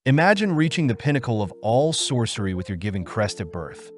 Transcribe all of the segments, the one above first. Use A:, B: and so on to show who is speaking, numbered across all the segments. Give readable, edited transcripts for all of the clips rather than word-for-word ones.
A: Imagine reaching the pinnacle of all sorcery with your given crest at birth,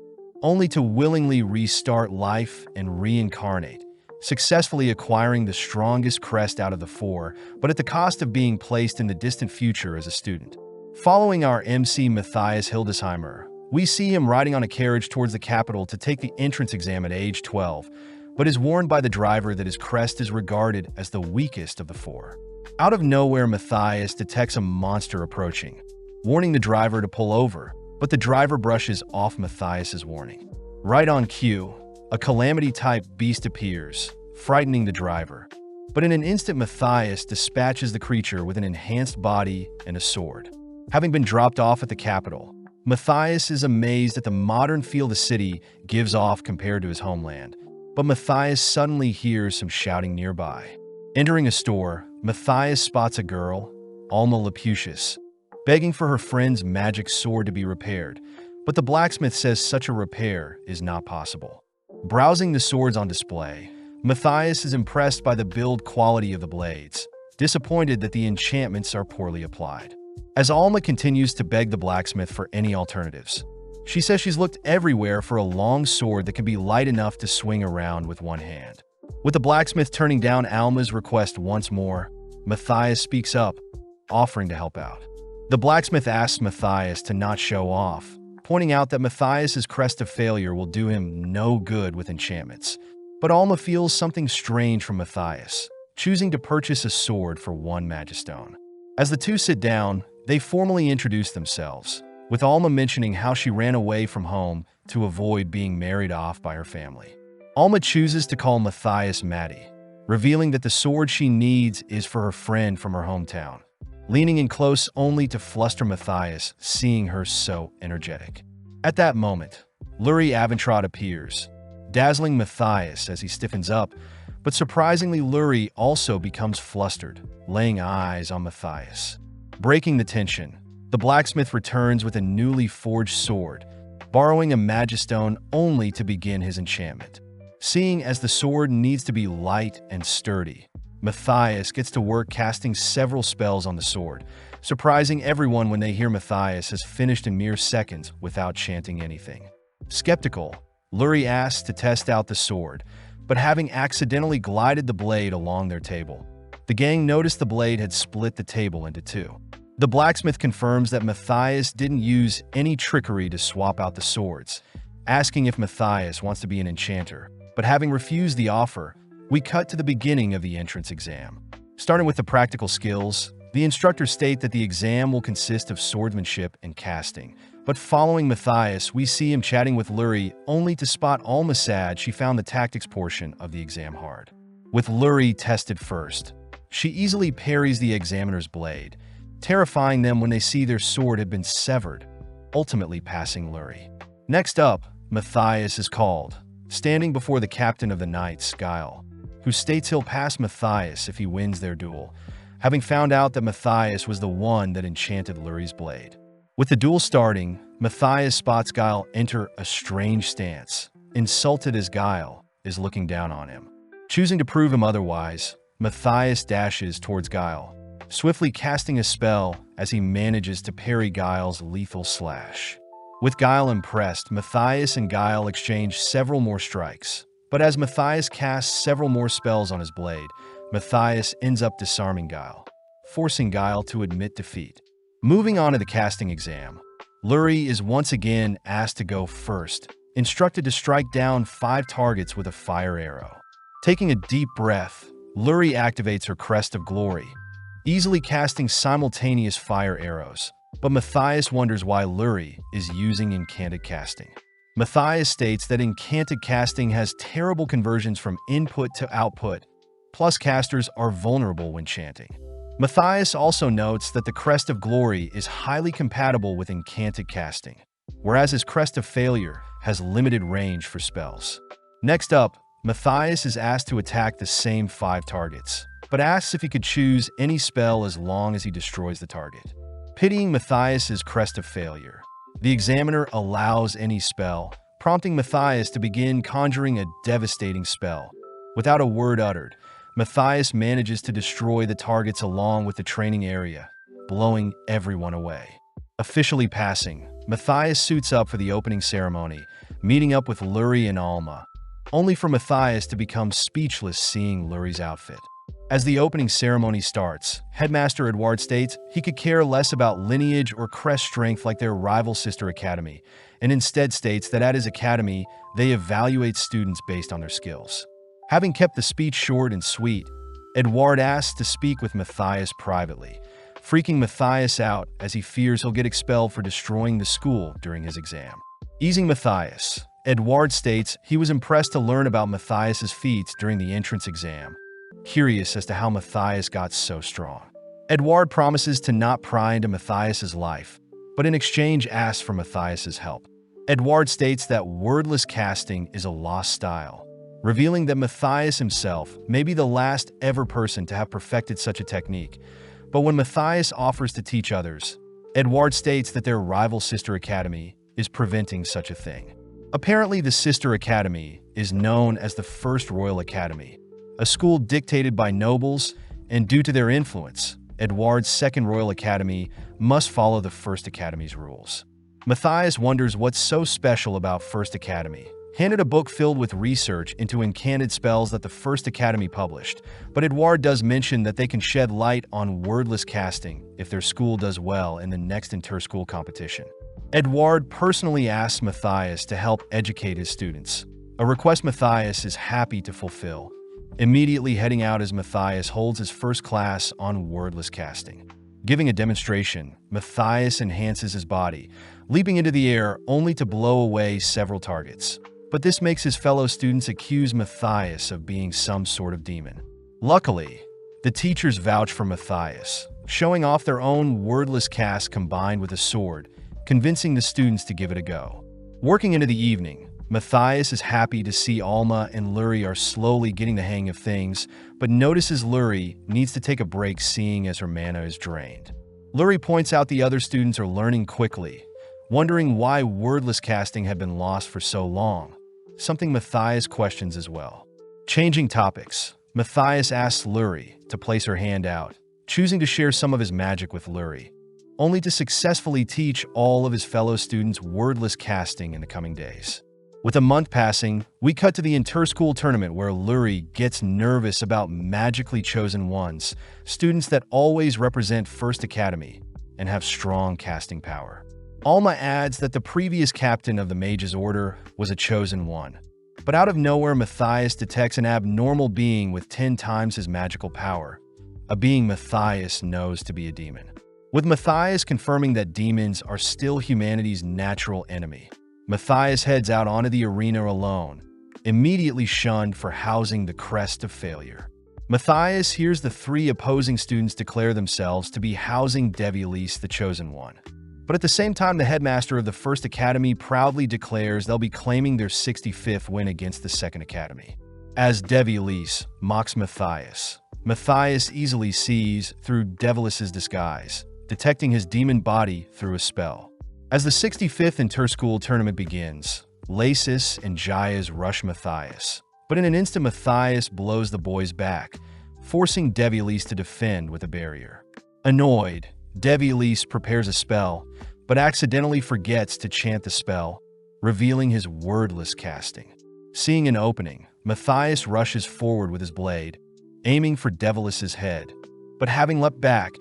A: only to willingly restart life and reincarnate, successfully acquiring the strongest crest out of the four, but at the cost of being placed in the distant future as a student. Following our MC Matthias Hildesheimer, we see him riding on a carriage towards the capital to take the entrance exam at age 12, but is warned by the driver that his crest is regarded as the weakest of the four. Out of nowhere, Matthias detects a monster approaching, warning the driver to pull over, but the driver brushes off Matthias's warning. Right on cue, a calamity-type beast appears, frightening the driver. But in an instant, Matthias dispatches the creature with an enhanced body and a sword. Having been dropped off at the capital, Matthias is amazed at the modern feel the city gives off compared to his homeland. But Matthias suddenly hears some shouting nearby. Entering a store, Matthias spots a girl, Alma Lapucius, begging for her friend's magic sword to be repaired, but the blacksmith says such a repair is not possible. Browsing the swords on display, Matthias is impressed by the build quality of the blades, disappointed that the enchantments are poorly applied. As Alma continues to beg the blacksmith for any alternatives, she says she's looked everywhere for a long sword that can be light enough to swing around with one hand. With the blacksmith turning down Alma's request once more, Matthias speaks up, offering to help out. The blacksmith asks Matthias to not show off, pointing out that Matthias's crest of failure will do him no good with enchantments. But Alma feels something strange from Matthias, choosing to purchase a sword for one magistone. As the two sit down, they formally introduce themselves, with Alma mentioning how she ran away from home to avoid being married off by her family. Alma chooses to call Matthias Maddie, revealing that the sword she needs is for her friend from her hometown, leaning in close only to fluster Matthias, seeing her so energetic. At that moment, Lurie Aventrad appears, dazzling Matthias as he stiffens up, but surprisingly Lurie also becomes flustered, laying eyes on Matthias. Breaking the tension, the blacksmith returns with a newly forged sword, borrowing a magistone only to begin his enchantment. Seeing as the sword needs to be light and sturdy, Matthias gets to work casting several spells on the sword, surprising everyone when they hear Matthias has finished in mere seconds without chanting anything. Skeptical, Lurie asks to test out the sword, but having accidentally glided the blade along their table, the gang noticed the blade had split the table into two. The blacksmith confirms that Matthias didn't use any trickery to swap out the swords, asking if Matthias wants to be an enchanter, but having refused the offer, we cut to the beginning of the entrance exam. Starting with the practical skills, the instructors state that the exam will consist of swordsmanship and casting, but following Matthias, we see him chatting with Lurie only to spot Alma sad she found the tactics portion of the exam hard. With Lurie tested first, she easily parries the examiner's blade, terrifying them when they see their sword had been severed, ultimately passing Lurie. Next up, Matthias is called, standing before the captain of the Knights, Guile, who states he'll pass Matthias if he wins their duel, having found out that Matthias was the one that enchanted Lurie's blade. With the duel starting, Matthias spots Guile enter a strange stance, insulted as Guile is looking down on him. Choosing to prove him otherwise, Matthias dashes towards Guile, swiftly casting a spell as he manages to parry Guile's lethal slash. With Guile impressed, Matthias and Guile exchange several more strikes, but as Matthias casts several more spells on his blade, Matthias ends up disarming Guile, forcing Guile to admit defeat. Moving on to the casting exam, Lurie is once again asked to go first, instructed to strike down 5 targets with a fire arrow. Taking a deep breath, Lurie activates her Crest of Glory, easily casting simultaneous fire arrows, but Matthias wonders why Lurie is using incanted casting. Matthias states that incanted casting has terrible conversions from input to output, plus casters are vulnerable when chanting. Matthias also notes that the Crest of Glory is highly compatible with incanted casting, whereas his Crest of Failure has limited range for spells. Next up, Matthias is asked to attack the same 5 targets, but asks if he could choose any spell as long as he destroys the target. Pitying Matthias's Crest of Failure, the examiner allows any spell, prompting Matthias to begin conjuring a devastating spell. Without a word uttered, Matthias manages to destroy the targets along with the training area, blowing everyone away. Officially passing, Matthias suits up for the opening ceremony, meeting up with Luri and Alma, only for Matthias to become speechless seeing Luri's outfit. As the opening ceremony starts, Headmaster Edward states he could care less about lineage or Crest strength like their rival sister academy, and instead states that at his academy, they evaluate students based on their skills. Having kept the speech short and sweet, Edward asks to speak with Matthias privately, freaking Matthias out as he fears he'll get expelled for destroying the school during his exam. Easing Matthias, Edward states he was impressed to learn about Matthias's feats during the entrance exam, curious as to how Matthias got so strong. Edward promises to not pry into Matthias's life, but in exchange asks for Matthias's help. Edward states that wordless casting is a lost style, revealing that Matthias himself may be the last ever person to have perfected such a technique. But when Matthias offers to teach others, Edward states that their rival sister academy is preventing such a thing. Apparently, the sister academy is known as the First Royal Academy, a school dictated by nobles, and due to their influence, Edward's Second Royal Academy must follow the First Academy's rules. Matthias wonders what's so special about First Academy, handed a book filled with research into incanted spells that the First Academy published, but Edward does mention that they can shed light on wordless casting if their school does well in the next inter-school competition. Edward personally asks Matthias to help educate his students, a request Matthias is happy to fulfill, immediately heading out as Matthias holds his first class on wordless casting. Giving a demonstration, Matthias enhances his body, leaping into the air only to blow away several targets. But this makes his fellow students accuse Matthias of being some sort of demon. Luckily, the teachers vouch for Matthias, showing off their own wordless cast combined with a sword, convincing the students to give it a go. Working into the evening, Matthias is happy to see Alma and Luri are slowly getting the hang of things, but notices Luri needs to take a break seeing as her mana is drained. Luri points out the other students are learning quickly, wondering why wordless casting had been lost for so long, something Matthias questions as well. Changing topics, Matthias asks Luri to place her hand out, choosing to share some of his magic with Luri, only to successfully teach all of his fellow students wordless casting in the coming days. With a month passing, we cut to the inter-school tournament where Luri gets nervous about magically chosen ones, students that always represent First Academy and have strong casting power. Alma adds that the previous captain of the Mage's Order was a chosen one, but out of nowhere Matthias detects an abnormal being with 10 times his magical power, a being Matthias knows to be a demon. With Matthias confirming that demons are still humanity's natural enemy, Matthias heads out onto the arena alone, immediately shunned for housing the Crest of failure. Matthias hears the 3 opposing students declare themselves to be housing Devielise, the chosen one. But at the same time, the headmaster of the First Academy proudly declares they'll be claiming their 65th win against the Second Academy. As Devielise mocks Matthias, Matthias easily sees through Devilice's disguise, detecting his demon body through a spell. As the 65th inter-school tournament begins, Lasis and Jayas rush Matthias, but in an instant Matthias blows the boys back, forcing Devielise to defend with a barrier. Annoyed, Devielise prepares a spell, but accidentally forgets to chant the spell, revealing his wordless casting. Seeing an opening, Matthias rushes forward with his blade, aiming for Devilice's head, but having leapt back,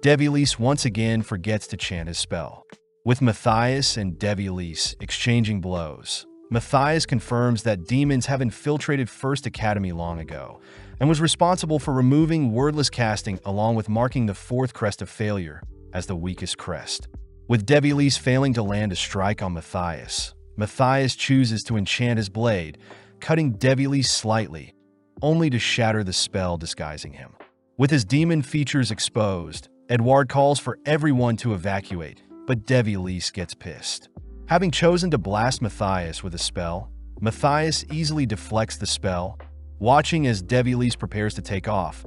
A: Devielise once again forgets to chant his spell. With Matthias and Devielise exchanging blows, Matthias confirms that demons have infiltrated First Academy long ago and was responsible for removing wordless casting along with marking the 4th Crest of Failure as the weakest crest. With Devielise failing to land a strike on Matthias, Matthias chooses to enchant his blade, cutting Devielise slightly, only to shatter the spell disguising him. With his demon features exposed, Edward calls for everyone to evacuate, but Devielise gets pissed. Having chosen to blast Matthias with a spell, Matthias easily deflects the spell, watching as Devielise prepares to take off,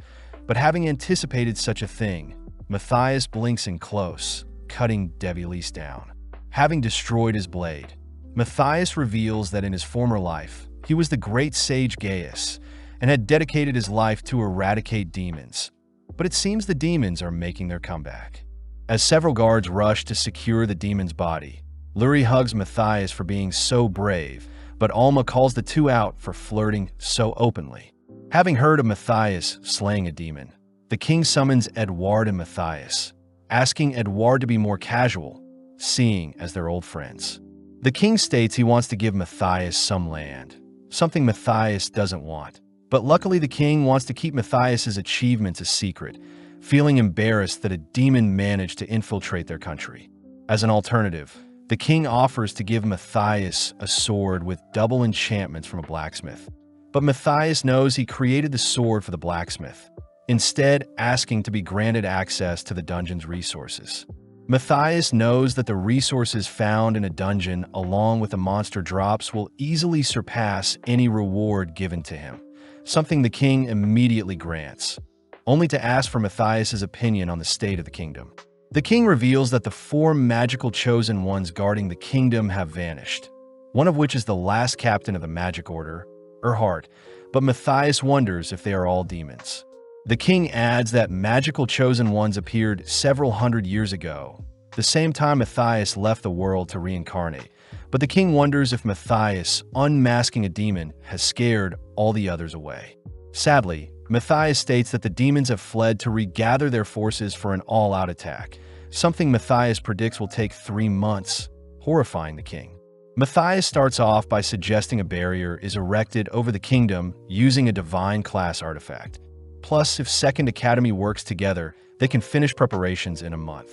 A: but having anticipated such a thing, Matthias blinks in close, cutting Devielise down. Having destroyed his blade, Matthias reveals that in his former life, he was the great sage Gaius and had dedicated his life to eradicate demons, but it seems the demons are making their comeback. As several guards rush to secure the demon's body, Luri hugs Matthias for being so brave, but Alma calls the two out for flirting so openly. Having heard of Matthias slaying a demon, the king summons Edouard and Matthias, asking Edouard to be more casual, seeing as they're old friends. The king states he wants to give Matthias some land, something Matthias doesn't want. But luckily the king wants to keep Matthias's achievements a secret, feeling embarrassed that a demon managed to infiltrate their country. As an alternative, the king offers to give Matthias a sword with double enchantments from a blacksmith. But Matthias knows he created the sword for the blacksmith, instead asking to be granted access to the dungeon's resources. Matthias knows that the resources found in a dungeon along with the monster drops will easily surpass any reward given to him, something the king immediately grants, only to ask for Matthias's opinion on the state of the kingdom. The king reveals that the 4 magical chosen ones guarding the kingdom have vanished, one of which is the last captain of the magic order, Erhard, but Matthias wonders if they are all demons. The king adds that magical chosen ones appeared several hundred years ago, the same time Matthias left the world to reincarnate, but the king wonders if Matthias unmasking a demon has scared all the others away. Sadly, Matthias states that the demons have fled to regather their forces for an all-out attack, something Matthias predicts will take 3 months, horrifying the king. Matthias starts off by suggesting a barrier is erected over the kingdom using a divine class artifact. Plus, if Second Academy works together, they can finish preparations in a month.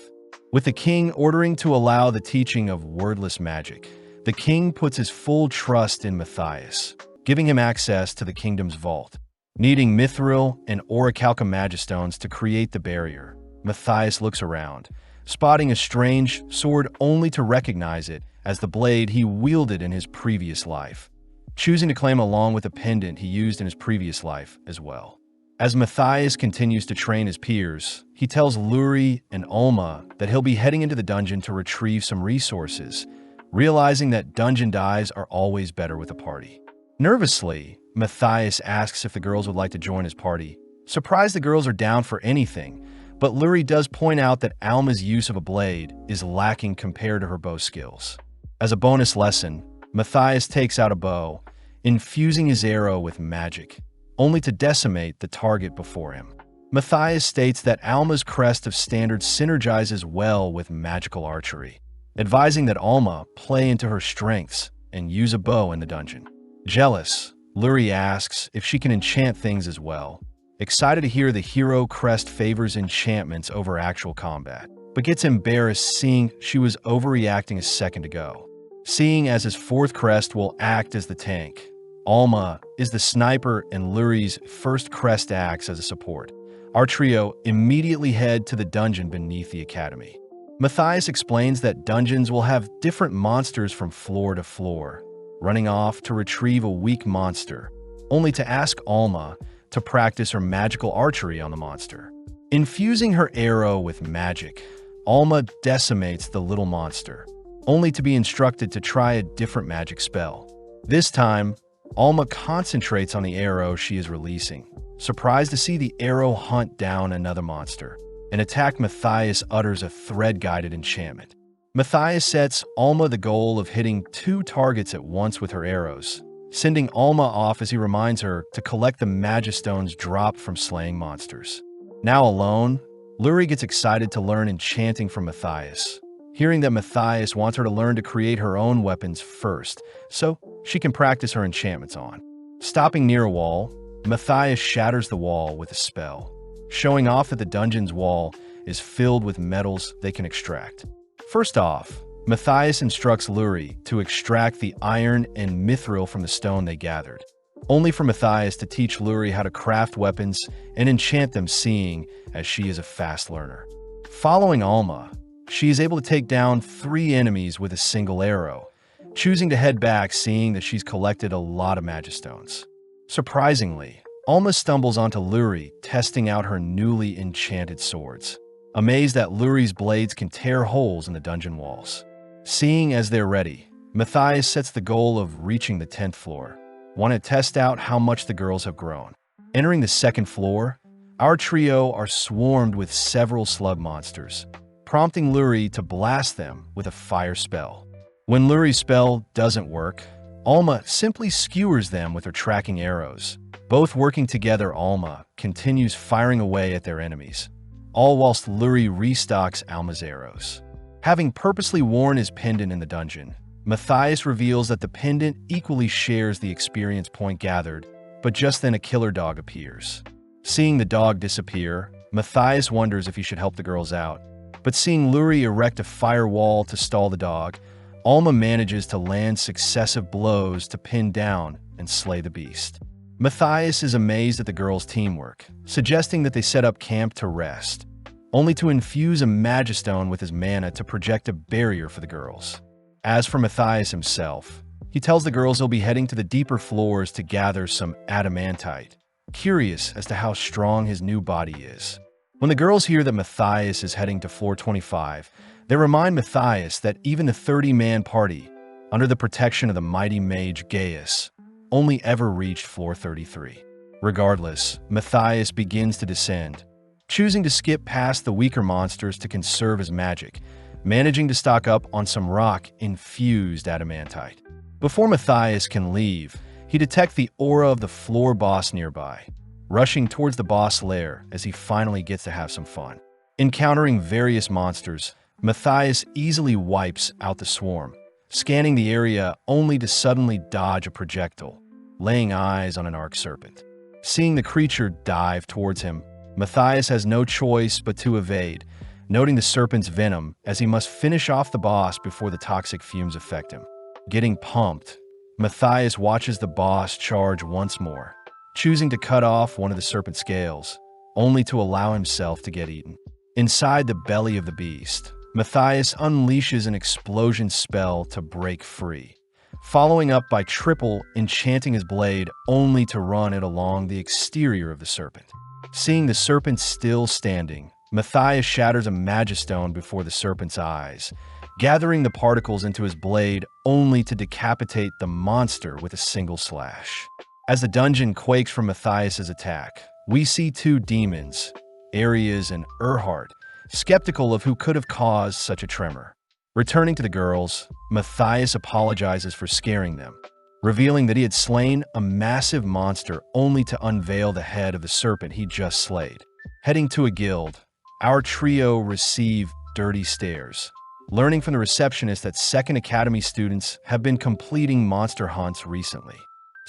A: With the king ordering to allow the teaching of wordless magic, the king puts his full trust in Matthias, giving him access to the kingdom's vault. Needing mithril and orichalcum magistones to create the barrier, Matthias looks around, spotting a strange sword only to recognize it as the blade he wielded in his previous life, choosing to claim along with a pendant he used in his previous life as well. As Matthias continues to train his peers, he tells Luri and Alma that he'll be heading into the dungeon to retrieve some resources, realizing that dungeon dives are always better with a party. Nervously, Matthias asks if the girls would like to join his party. Surprised the girls are down for anything, but Luri does point out that Alma's use of a blade is lacking compared to her bow skills. As a bonus lesson, Matthias takes out a bow, infusing his arrow with magic, only to decimate the target before him. Matthias states that Alma's Crest of Standard synergizes well with magical archery, advising that Alma play into her strengths and use a bow in the dungeon. Jealous, Luri asks if she can enchant things as well, excited to hear the hero Crest favors enchantments over actual combat, but gets embarrassed seeing she was overreacting a second ago. Seeing as his 4th Crest will act as the tank, Alma is the sniper and Luri's first Crest acts as a support. Our trio immediately head to the dungeon beneath the academy. Matthias explains that dungeons will have different monsters from floor to floor, running off to retrieve a weak monster, only to ask Alma to practice her magical archery on the monster. Infusing her arrow with magic, Alma decimates the little monster, only to be instructed to try a different magic spell. This time, Alma concentrates on the arrow she is releasing, surprised to see the arrow hunt down another monster. An attack Matthias utters a thread-guided enchantment. Matthias sets Alma the goal of hitting 2 targets at once with her arrows, sending Alma off as he reminds her to collect the magistones dropped from slaying monsters. Now alone, Luri gets excited to learn enchanting from Matthias, hearing that Matthias wants her to learn to create her own weapons first, so she can practice her enchantments on. Stopping near a wall, Matthias shatters the wall with a spell, showing off that the dungeon's wall is filled with metals they can extract. First off, Matthias instructs Luri to extract the iron and mithril from the stone they gathered, only for Matthias to teach Luri how to craft weapons and enchant them, seeing as she is a fast learner. Following Alma, she is able to take down 3 enemies with a single arrow, choosing to head back seeing that she's collected a lot of magistones. Surprisingly, Alma stumbles onto Luri testing out her newly enchanted swords, amazed that Luri's blades can tear holes in the dungeon walls. Seeing as they're ready, Matthias sets the goal of reaching the 10th floor, wanting to test out how much the girls have grown. Entering the 2nd floor, our trio are swarmed with several slug monsters, prompting Luri to blast them with a fire spell. When Luri's spell doesn't work, Alma simply skewers them with her tracking arrows. Both working together, Alma continues firing away at their enemies, all whilst Luri restocks Alma's arrows. Having purposely worn his pendant in the dungeon, Matthias reveals that the pendant equally shares the experience point gathered, but just then a killer dog appears. Seeing the dog disappear, Matthias wonders if he should help the girls out, but seeing Luri erect a firewall to stall the dog, Alma manages to land successive blows to pin down and slay the beast. Matthias is amazed at the girls' teamwork, suggesting that they set up camp to rest, only to infuse a Magistone with his mana to project a barrier for the girls. As for Matthias himself, he tells the girls he'll be heading to the deeper floors to gather some adamantite, curious as to how strong his new body is. When the girls hear that Matthias is heading to floor 25, they remind Matthias that even the 30-man party, under the protection of the mighty mage Gaius, only ever reached floor 33. Regardless, Matthias begins to descend, choosing to skip past the weaker monsters to conserve his magic, managing to stock up on some rock-infused adamantite. Before Matthias can leave, he detects the aura of the floor boss nearby, rushing towards the boss lair as he finally gets to have some fun. Encountering various monsters, Matthias easily wipes out the swarm, scanning the area only to suddenly dodge a projectile, laying eyes on an arc serpent. Seeing the creature dive towards him, Matthias has no choice but to evade, noting the serpent's venom as he must finish off the boss before the toxic fumes affect him. Getting pumped, Matthias watches the boss charge once more, choosing to cut off one of the serpent's scales, only to allow himself to get eaten. Inside the belly of the beast, Matthias unleashes an explosion spell to break free, following up by triple enchanting his blade only to run it along the exterior of the serpent. Seeing the serpent still standing, Matthias shatters a Magistone before the serpent's eyes, gathering the particles into his blade only to decapitate the monster with a single slash. As the dungeon quakes from Matthias's attack, we see two demons, Arias and Erhard, skeptical of who could have caused such a tremor. Returning to the girls, Matthias apologizes for scaring them, revealing that he had slain a massive monster only to unveil the head of the serpent he just slayed. Heading to a guild, our trio receive dirty stares, learning from the receptionist that Second Academy students have been completing monster hunts recently.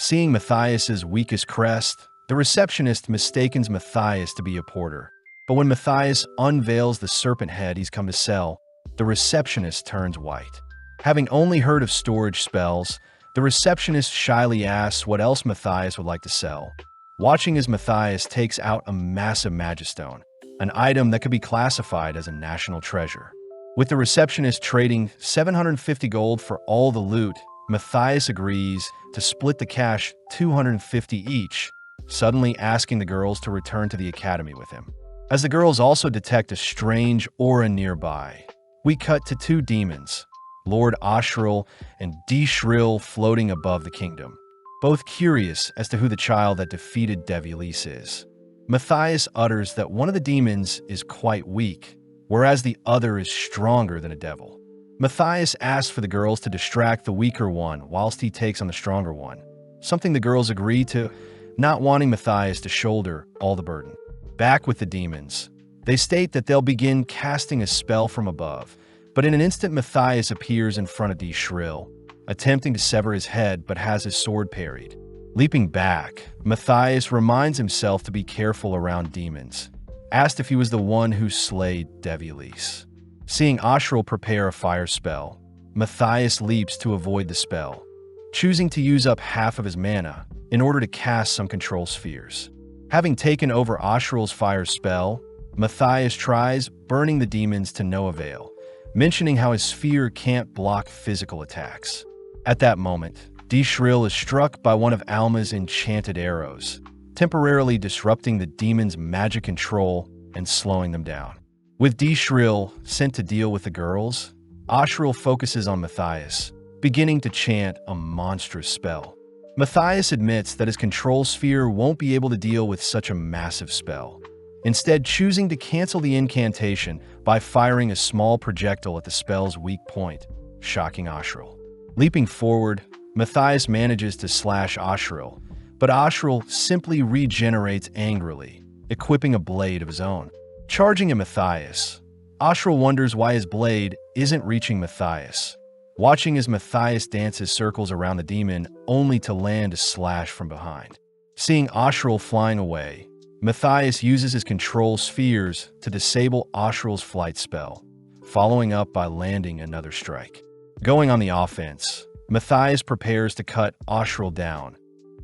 A: Seeing Matthias's weakest crest, the receptionist mistakes Matthias to be a porter. But when Matthias unveils the serpent head he's come to sell, the receptionist turns white. Having only heard of storage spells, the receptionist shyly asks what else Matthias would like to sell, watching as Matthias takes out a massive Magistone, an item that could be classified as a national treasure. With the receptionist trading 750 gold for all the loot, Matthias agrees to split the cash 250 each, suddenly asking the girls to return to the academy with him. As the girls also detect a strange aura nearby, we cut to two demons, Lord Ashrill and D-Shrill, floating above the kingdom, both curious as to who the child that defeated Devilis is. Matthias utters that one of the demons is quite weak, whereas the other is stronger than a devil. Matthias asks for the girls to distract the weaker one whilst he takes on the stronger one, something the girls agree to, not wanting Matthias to shoulder all the burden. Back with the demons, they state that they'll begin casting a spell from above, but in an instant Matthias appears in front of D-Shrill, attempting to sever his head but has his sword parried. Leaping back, Matthias reminds himself to be careful around demons, asked if he was the one who slayed Devilis. Seeing Ashrill prepare a fire spell, Matthias leaps to avoid the spell, choosing to use up half of his mana in order to cast some control spheres. Having taken over Ashrill's fire spell, Matthias tries burning the demons to no avail, mentioning how his sphere can't block physical attacks. At that moment, D-Shrill is struck by one of Alma's enchanted arrows, temporarily disrupting the demon's magic control and slowing them down. With D-Shrill sent to deal with the girls, Ashrill focuses on Matthias, beginning to chant a monstrous spell. Matthias admits that his control sphere won't be able to deal with such a massive spell, instead choosing to cancel the incantation by firing a small projectile at the spell's weak point, shocking Ashril. Leaping forward, Matthias manages to slash Ashril, but Ashril simply regenerates angrily, equipping a blade of his own. Charging at Matthias, Ashril wonders why his blade isn't reaching Matthias, watching as Matthias dances circles around the demon only to land a slash from behind. Seeing Ashril flying away, Matthias uses his control spheres to disable Ashril's flight spell, following up by landing another strike. Going on the offense, Matthias prepares to cut Ashril down,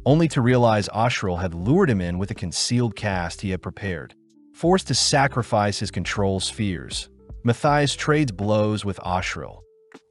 A: only to realize Ashril had lured him in with a concealed cast he had prepared. Forced to sacrifice his control spheres, Matthias trades blows with Ashril,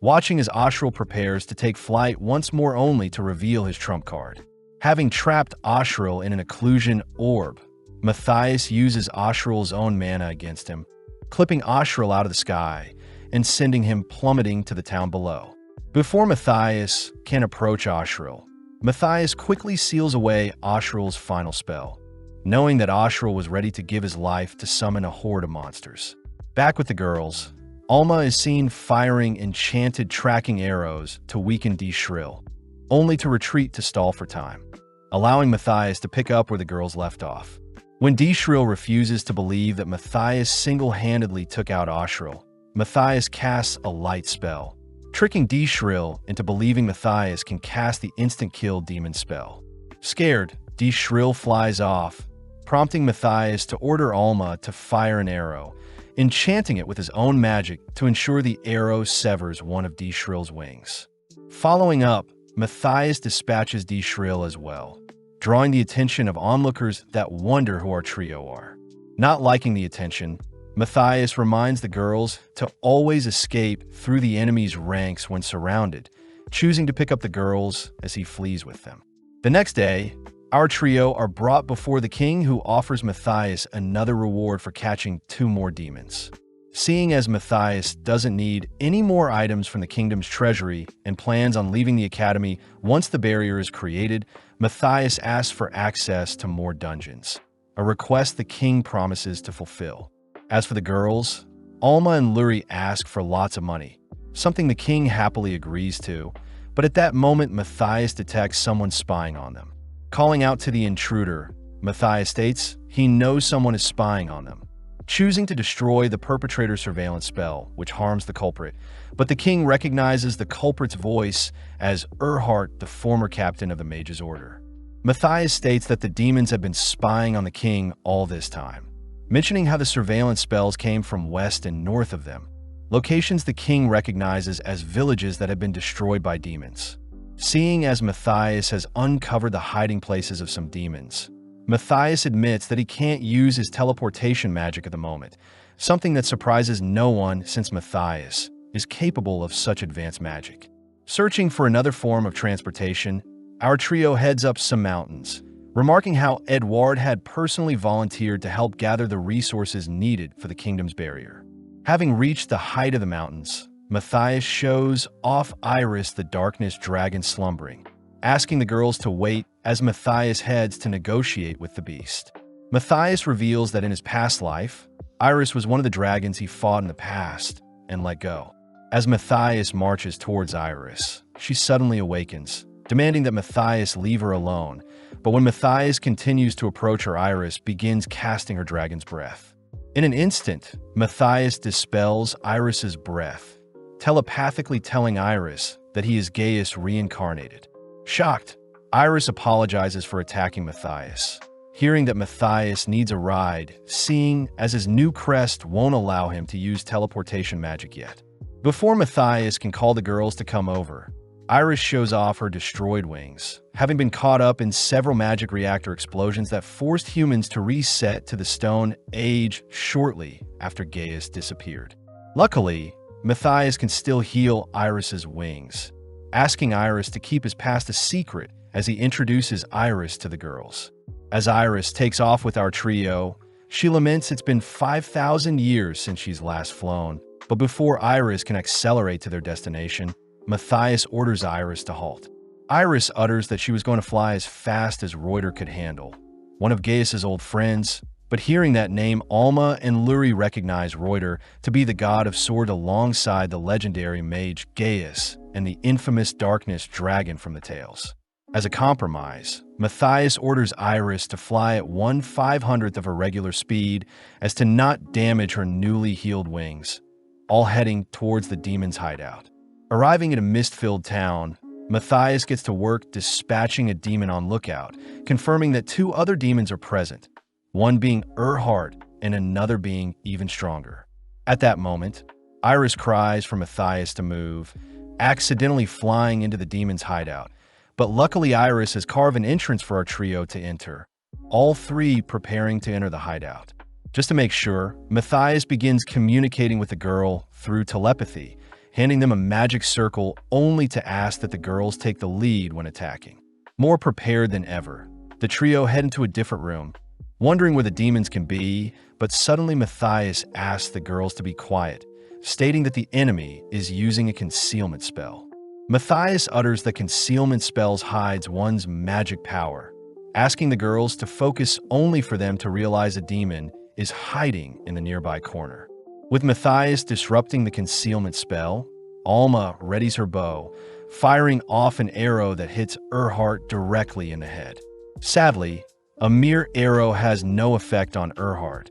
A: watching as Ashril prepares to take flight once more only to reveal his trump card. Having trapped Ashril in an occlusion orb, Matthias uses Ashril's own mana against him, clipping Ashril out of the sky and sending him plummeting to the town below. Before Matthias can approach Ashril, Matthias quickly seals away Ashril's final spell, knowing that Ashril was ready to give his life to summon a horde of monsters. Back with the girls, Alma is seen firing enchanted tracking arrows to weaken D-Shrill, only to retreat to stall for time, allowing Matthias to pick up where the girls left off. When D-Shrill refuses to believe that Matthias single-handedly took out Ashril, Matthias casts a light spell, tricking D-Shrill into believing Matthias can cast the instant-kill demon spell. Scared, D-Shrill flies off, prompting Matthias to order Alma to fire an arrow, enchanting it with his own magic to ensure the arrow severs one of D-Shrill's wings. Following up, Matthias dispatches D-Shrill as well, drawing the attention of onlookers that wonder who our trio are. Not liking the attention, Matthias reminds the girls to always escape through the enemy's ranks when surrounded, choosing to pick up the girls as he flees with them. The next day, our trio are brought before the king, who offers Matthias another reward for catching 2 more demons. Seeing as Matthias doesn't need any more items from the kingdom's treasury and plans on leaving the academy once the barrier is created, Matthias asks for access to more dungeons, a request the king promises to fulfill. As for the girls, Alma and Luri ask for lots of money, something the king happily agrees to, but at that moment Matthias detects someone spying on them. Calling out to the intruder, Matthias states he knows someone is spying on them, choosing to destroy the perpetrator's surveillance spell, which harms the culprit, but the king recognizes the culprit's voice as Erhardt, the former captain of the Mage's Order. Matthias states that the demons have been spying on the king all this time, mentioning how the surveillance spells came from west and north of them, locations the king recognizes as villages that have been destroyed by demons. Seeing as Matthias has uncovered the hiding places of some demons, Matthias admits that he can't use his teleportation magic at the moment, something that surprises no one since Matthias is capable of such advanced magic. Searching for another form of transportation, our trio heads up some mountains, remarking how Edward had personally volunteered to help gather the resources needed for the kingdom's barrier. Having reached the height of the mountains, Matthias shows off Iris, the darkness dragon slumbering, asking the girls to wait as Matthias heads to negotiate with the beast. Matthias reveals that in his past life, Iris was one of the dragons he fought in the past and let go. As Matthias marches towards Iris, she suddenly awakens, demanding that Matthias leave her alone, but when Matthias continues to approach her, Iris begins casting her dragon's breath. In an instant, Matthias dispels Iris's breath, telepathically telling Iris that he is Gaius reincarnated. Shocked, Iris apologizes for attacking Matthias, hearing that Matthias needs a ride, seeing as his new crest won't allow him to use teleportation magic yet. Before Matthias can call the girls to come over, Iris shows off her destroyed wings, having been caught up in several magic reactor explosions that forced humans to reset to the Stone Age shortly after Gaius disappeared. Luckily, Matthias can still heal Iris's wings, asking Iris to keep his past a secret as he introduces Iris to the girls. As Iris takes off with our trio, she laments it's been 5,000 years since she's last flown, but before Iris can accelerate to their destination, Matthias orders Iris to halt. Iris utters that she was going to fly as fast as Reuter could handle, one of Gaius's old friends, But hearing that name, Alma and Luri recognize Reuter to be the god of sword alongside the legendary mage Gaius and the infamous darkness dragon from the tales. As a compromise, Matthias orders Iris to fly at 1/500th of her regular speed as to not damage her newly healed wings, all heading towards the demon's hideout. Arriving at a mist-filled town, Matthias gets to work dispatching a demon on lookout, confirming that 2 other demons are present, one being Erhardt and another being even stronger. At that moment, Iris cries for Matthias to move, accidentally flying into the demon's hideout. But luckily Iris has carved an entrance for our trio to enter, all 3 preparing to enter the hideout. Just to make sure, Matthias begins communicating with the girl through telepathy, handing them a magic circle only to ask that the girls take the lead when attacking. More prepared than ever, the trio head into a different room, wondering where the demons can be, but suddenly Matthias asks the girls to be quiet, stating that the enemy is using a concealment spell. Matthias utters that concealment spells hides one's magic power, asking the girls to focus only for them to realize a demon is hiding in the nearby corner. With Matthias disrupting the concealment spell, Alma readies her bow, firing off an arrow that hits Erhardt directly in the head. Sadly, a mere arrow has no effect on Erhardt,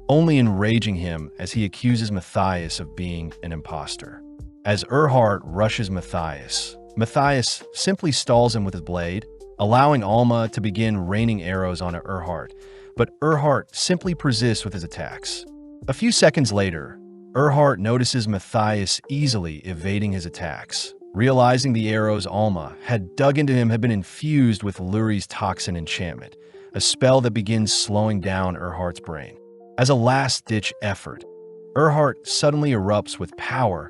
A: only enraging him as he accuses Matthias of being an imposter. As Erhardt rushes Matthias, Matthias simply stalls him with his blade, allowing Alma to begin raining arrows on Erhardt, but Erhardt simply persists with his attacks. A few seconds later, Erhardt notices Matthias easily evading his attacks, realizing the arrows Alma had dug into him had been infused with Luri's toxin enchantment, a spell that begins slowing down Erhardt's brain. As a last-ditch effort, Erhardt suddenly erupts with power,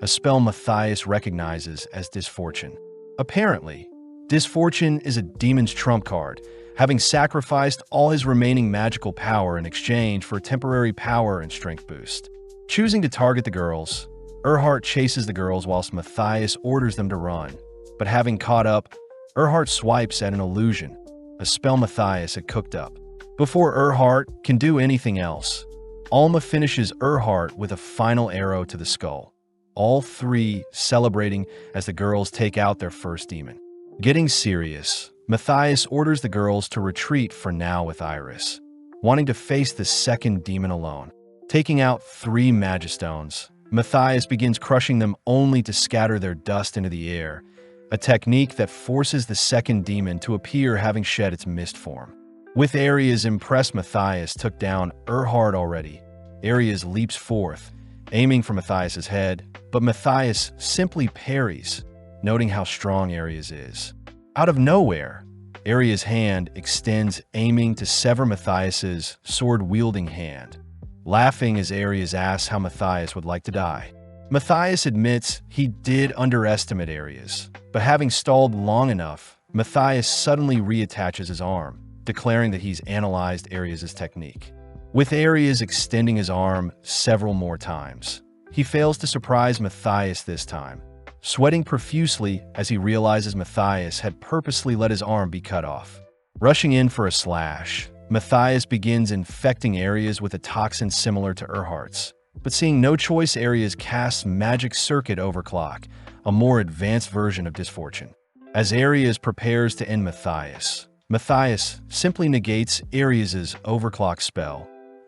A: a spell Matthias recognizes as Disfortune. Apparently, Disfortune is a demon's trump card, having sacrificed all his remaining magical power in exchange for a temporary power and strength boost. Choosing to target the girls, Erhardt chases the girls whilst Matthias orders them to run, but having caught up, Erhardt swipes at an illusion, a spell Matthias had cooked up. Before Erhardt can do anything else, Alma finishes Erhardt with a final arrow to the skull, all 3 celebrating as the girls take out their first demon. Getting serious, Matthias orders the girls to retreat for now with Iris, wanting to face the second demon alone. Taking out 3 Magistones, Matthias begins crushing them only to scatter their dust into the air, a technique that forces the second demon to appear having shed its mist form. With Ares impressed, Matthias took down Erhardt already. Ares leaps forth, aiming for Matthias's head, but Matthias simply parries, noting how strong Ares is. Out of nowhere, Ares' hand extends, aiming to sever Matthias's sword-wielding hand, laughing as Ares asks how Matthias would like to die. Matthias admits he did underestimate Ares, but having stalled long enough, Matthias suddenly reattaches his arm, declaring that he's analyzed Ares' technique. With Ares extending his arm several more times, he fails to surprise Matthias this time, sweating profusely as he realizes Matthias had purposely let his arm be cut off. Rushing in for a slash, Matthias begins infecting Ares with a toxin similar to Erhardt's, but seeing no choice, Ares casts Magic Circuit Overclock, a more advanced version of Disfortune. As Ares prepares to end Matthias, Matthias simply negates Ares' overclock spell,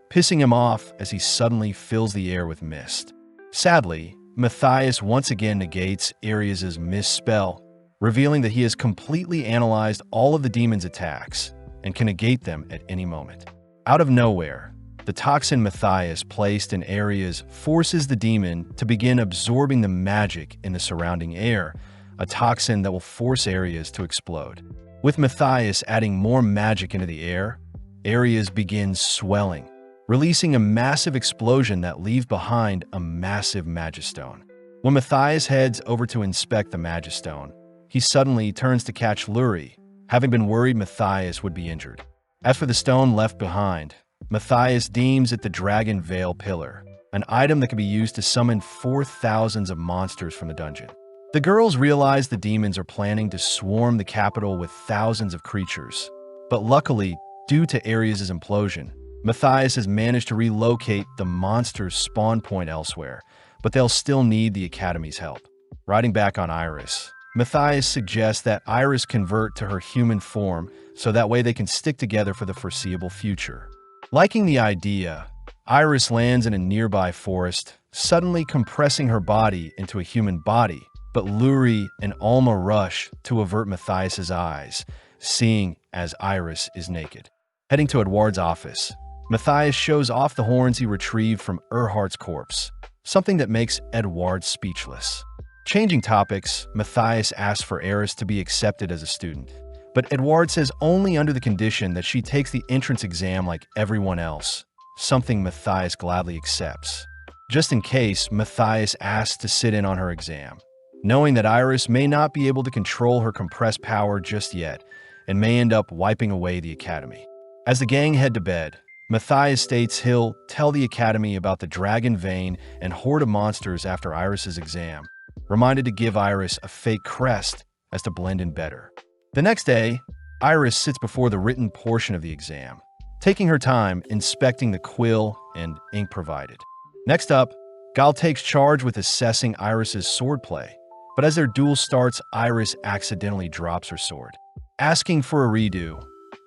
A: pissing him off as he suddenly fills the air with mist. Sadly, Matthias once again negates Ares' mist spell, revealing that he has completely analyzed all of the demon's attacks and can negate them at any moment. Out of nowhere, the toxin Matthias placed in Ares forces the demon to begin absorbing the magic in the surrounding air, a toxin that will force Ares to explode. With Matthias adding more magic into the air, Ares begins swelling, releasing a massive explosion that leaves behind a massive Magistone. When Matthias heads over to inspect the Magistone, he suddenly turns to catch Luri, having been worried Matthias would be injured. As for the stone left behind, Matthias deems it the Dragon Veil Pillar, an item that can be used to summon 4,000 of monsters from the dungeon. The girls realize the demons are planning to swarm the capital with thousands of creatures, but luckily, due to Ares' implosion, Matthias has managed to relocate the monster's spawn point elsewhere, but they'll still need the Academy's help. Riding back on Iris, Matthias suggests that Iris convert to her human form so that way they can stick together for the foreseeable future. Liking the idea, Iris lands in a nearby forest, suddenly compressing her body into a human body, but Luri and Alma rush to avert Matthias's eyes, seeing as Iris is naked. Heading to Edouard's office, Matthias shows off the horns he retrieved from Erhardt's corpse, something that makes Edouard speechless. Changing topics, Matthias asks for Eris to be accepted as a student, but Edouard says only under the condition that she takes the entrance exam like everyone else, something Matthias gladly accepts. Just in case, Matthias asks to sit in on her exam, knowing that Iris may not be able to control her compressed power just yet and may end up wiping away the Academy. As the gang head to bed, Matthias states he'll tell the Academy about the Dragon Vein and horde of monsters after Iris's exam, reminded to give Iris a fake crest as to blend in better. The next day, Iris sits before the written portion of the exam, taking her time inspecting the quill and ink provided. Next up, Gal takes charge with assessing Iris's swordplay, but as their duel starts, Iris accidentally drops her sword. Asking for a redo,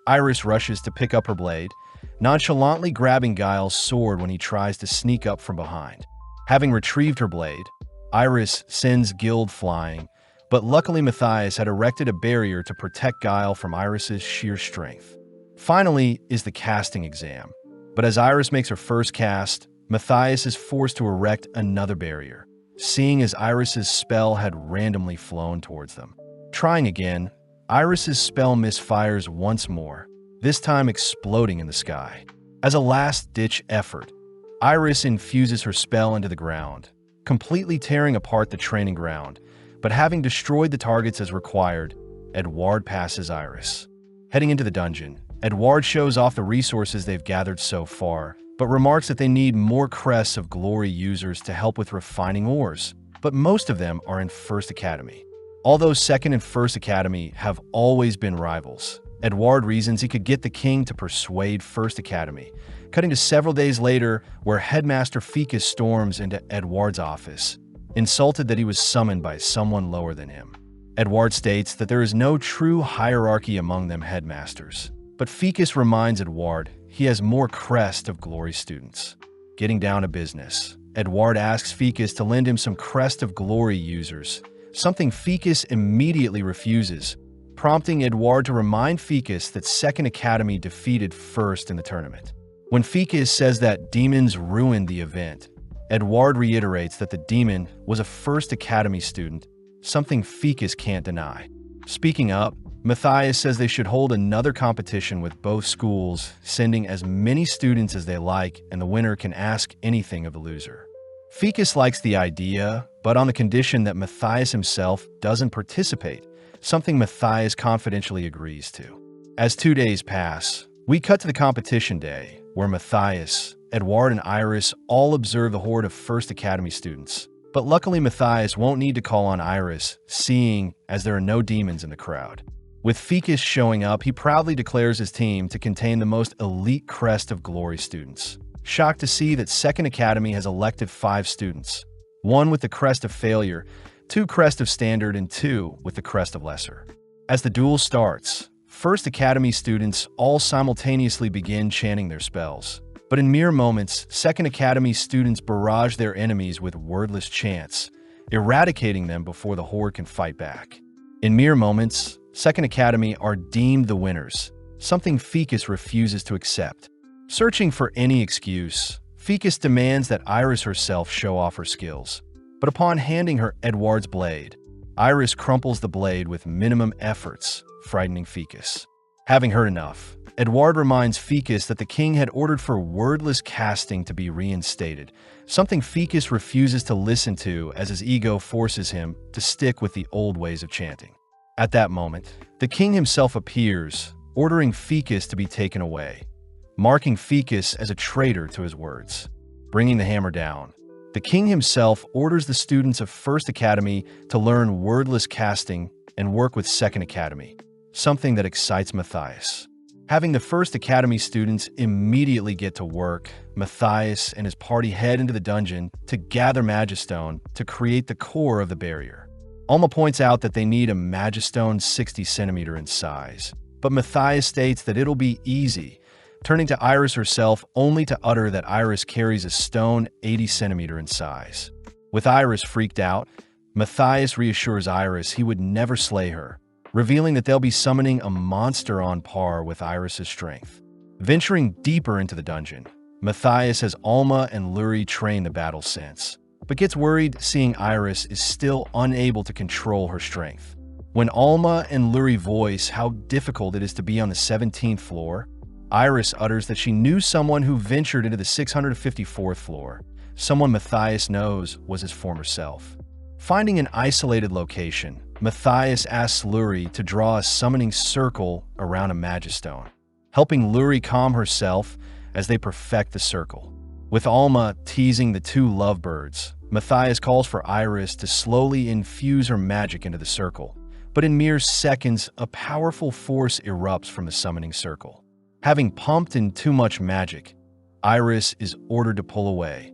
A: Iris rushes to pick up her blade, nonchalantly grabbing Guile's sword when he tries to sneak up from behind. Having retrieved her blade, Iris sends Guild flying, but luckily Matthias had erected a barrier to protect Guile from Iris's sheer strength. Finally is the casting exam, but as Iris makes her first cast, Matthias is forced to erect another barrier, seeing as Iris's spell had randomly flown towards them. Trying again, Iris's spell misfires once more, this time exploding in the sky. As a last-ditch effort, Iris infuses her spell into the ground, completely tearing apart the training ground, but having destroyed the targets as required, Edouard passes Iris. Heading into the dungeon, Edouard shows off the resources they've gathered so far, but remarks that they need more Crests of Glory users to help with refining ores, but most of them are in First Academy. Although Second and First Academy have always been rivals, Edouard reasons he could get the king to persuade First Academy, cutting to several days later where Headmaster Ficus storms into Edouard's office, insulted that he was summoned by someone lower than him. Edouard states that there is no true hierarchy among them headmasters, but Ficus reminds Edouard he has more Crest of Glory students. Getting down to business, Edouard asks Ficus to lend him some Crest of Glory users, something Ficus immediately refuses, prompting Edouard to remind Ficus that Second Academy defeated First in the tournament. When Ficus says that demons ruined the event, Edouard reiterates that the demon was a First Academy student, something Ficus can't deny. Speaking up, Matthias says they should hold another competition with both schools, sending as many students as they like, and the winner can ask anything of the loser. Ficus likes the idea, but on the condition that Matthias himself doesn't participate, something Matthias confidentially agrees to. As 2 days pass, we cut to the competition day, where Matthias, Edouard, and Iris all observe the horde of First Academy students. But luckily Matthias won't need to call on Iris, seeing as there are no demons in the crowd. With Ficus showing up, he proudly declares his team to contain the most elite Crest of Glory students. Shocked to see that Second Academy has elected 5 students, 1 with the Crest of Failure, 2 Crest of Standard, and 2 with the Crest of Lesser. As the duel starts, First Academy students all simultaneously begin chanting their spells. But in mere moments, Second Academy students barrage their enemies with wordless chants, eradicating them before the horde can fight back. In mere moments, Second Academy are deemed the winners, something Ficus refuses to accept. Searching for any excuse, Ficus demands that Iris herself show off her skills. But upon handing her Edouard's blade, Iris crumples the blade with minimum efforts, frightening Ficus. Having heard enough, Edouard reminds Ficus that the king had ordered for wordless casting to be reinstated, something Ficus refuses to listen to as his ego forces him to stick with the old ways of chanting. At that moment, the king himself appears, ordering Ficus to be taken away, marking Ficus as a traitor to his words. Bringing the hammer down, the king himself orders the students of First Academy to learn wordless casting and work with Second Academy, something that excites Matthias. Having the first Academy students immediately get to work, Matthias and his party head into the dungeon to gather Magistone to create the core of the barrier. Alma points out that they need a Magistone 60 centimeter in size, but Matthias states that it'll be easy, turning to Iris herself only to utter that Iris carries a stone 80 centimeter in size. With Iris freaked out, Matthias reassures Iris he would never slay her, revealing that they'll be summoning a monster on par with Iris's strength. Venturing deeper into the dungeon, Matthias has Alma and Luri train the battle sense, but gets worried seeing Iris is still unable to control her strength. When Alma and Luri voice how difficult it is to be on the 17th floor, Iris utters that she knew someone who ventured into the 654th floor, someone Matthias knows was his former self. Finding an isolated location, Matthias asks Luri to draw a summoning circle around a Magistone, helping Luri calm herself as they perfect the circle. With Alma teasing the two lovebirds, Matthias calls for Iris to slowly infuse her magic into the circle, but in mere seconds, a powerful force erupts from the summoning circle. Having pumped in too much magic, Iris is ordered to pull away,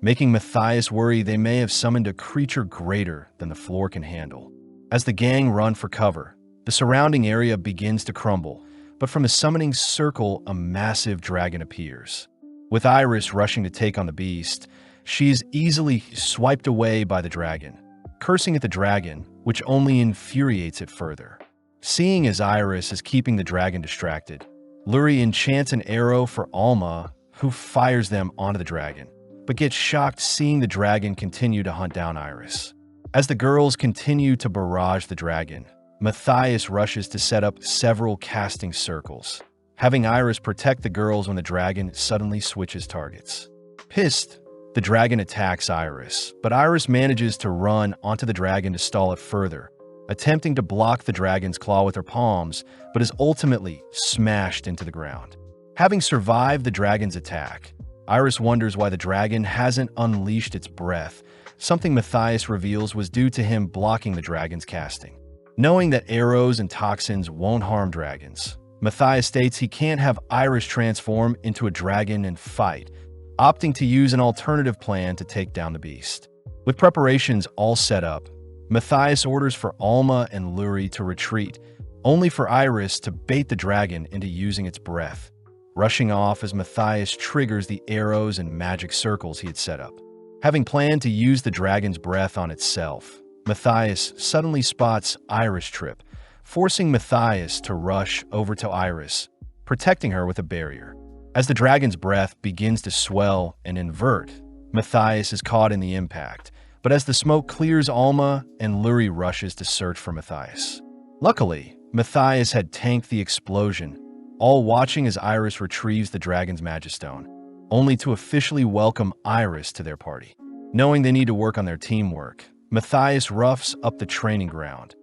A: making Matthias worry they may have summoned a creature greater than the floor can handle. As the gang run for cover, the surrounding area begins to crumble, but from the summoning circle, a massive dragon appears. With Iris rushing to take on the beast, she is easily swiped away by the dragon, cursing at the dragon, which only infuriates it further. Seeing as Iris is keeping the dragon distracted, Luri enchants an arrow for Alma, who fires them onto the dragon, but gets shocked seeing the dragon continue to hunt down Iris. As the girls continue to barrage the dragon, Matthias rushes to set up several casting circles, having Iris protect the girls when the dragon suddenly switches targets. Pissed, the dragon attacks Iris, but Iris manages to run onto the dragon to stall it further, attempting to block the dragon's claw with her palms, but is ultimately smashed into the ground. Having survived the dragon's attack, Iris wonders why the dragon hasn't unleashed its breath, something Matthias reveals was due to him blocking the dragon's casting. Knowing that arrows and toxins won't harm dragons, Matthias states he can't have Iris transform into a dragon and fight, opting to use an alternative plan to take down the beast. With preparations all set up, Matthias orders for Alma and Luri to retreat, only for Iris to bait the dragon into using its breath, rushing off as Matthias triggers the arrows and magic circles he had set up. Having planned to use the dragon's breath on itself, Matthias suddenly spots Iris trip, forcing Matthias to rush over to Iris, protecting her with a barrier. As the dragon's breath begins to swell and invert, Matthias is caught in the impact, but as the smoke clears Alma and Luri rushes to search for Matthias. Luckily, Matthias had tanked the explosion, all watching as Iris retrieves the dragon's Magistone, only to officially welcome Iris to their party. Knowing they need to work on their teamwork, Matthias roughs up the training ground,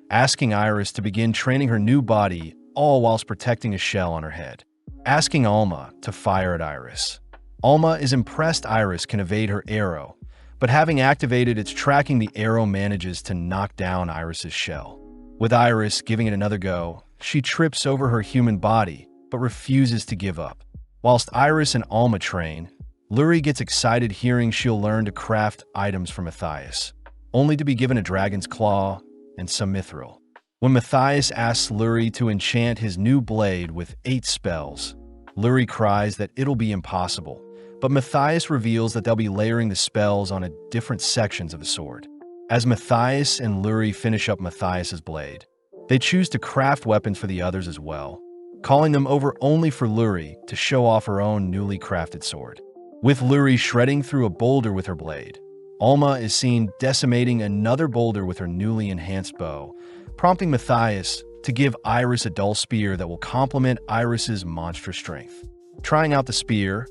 A: asking Iris to begin training her new body, all whilst protecting a shell on her head. Asking Alma to fire at Iris. Alma is impressed Iris can evade her arrow, but having activated its tracking, the arrow manages to knock down Iris's shell. With Iris giving it another go, she trips over her human body, but refuses to give up. Whilst Iris and Alma train, Luri gets excited hearing she'll learn to craft items for Matthias, only to be given a dragon's claw and some mithril. When Matthias asks Luri to enchant his new blade with 8 spells, Luri cries that it'll be impossible, but Matthias reveals that they'll be layering the spells on different sections of the sword. As Matthias and Luri finish up Matthias's blade, they choose to craft weapons for the others as well, calling them over only for Luri to show off her own newly crafted sword. With Luri shredding through a boulder with her blade, Alma is seen decimating another boulder with her newly enhanced bow, prompting Matthias to give Iris a dull spear that will complement Iris's monstrous strength. Trying out the spear,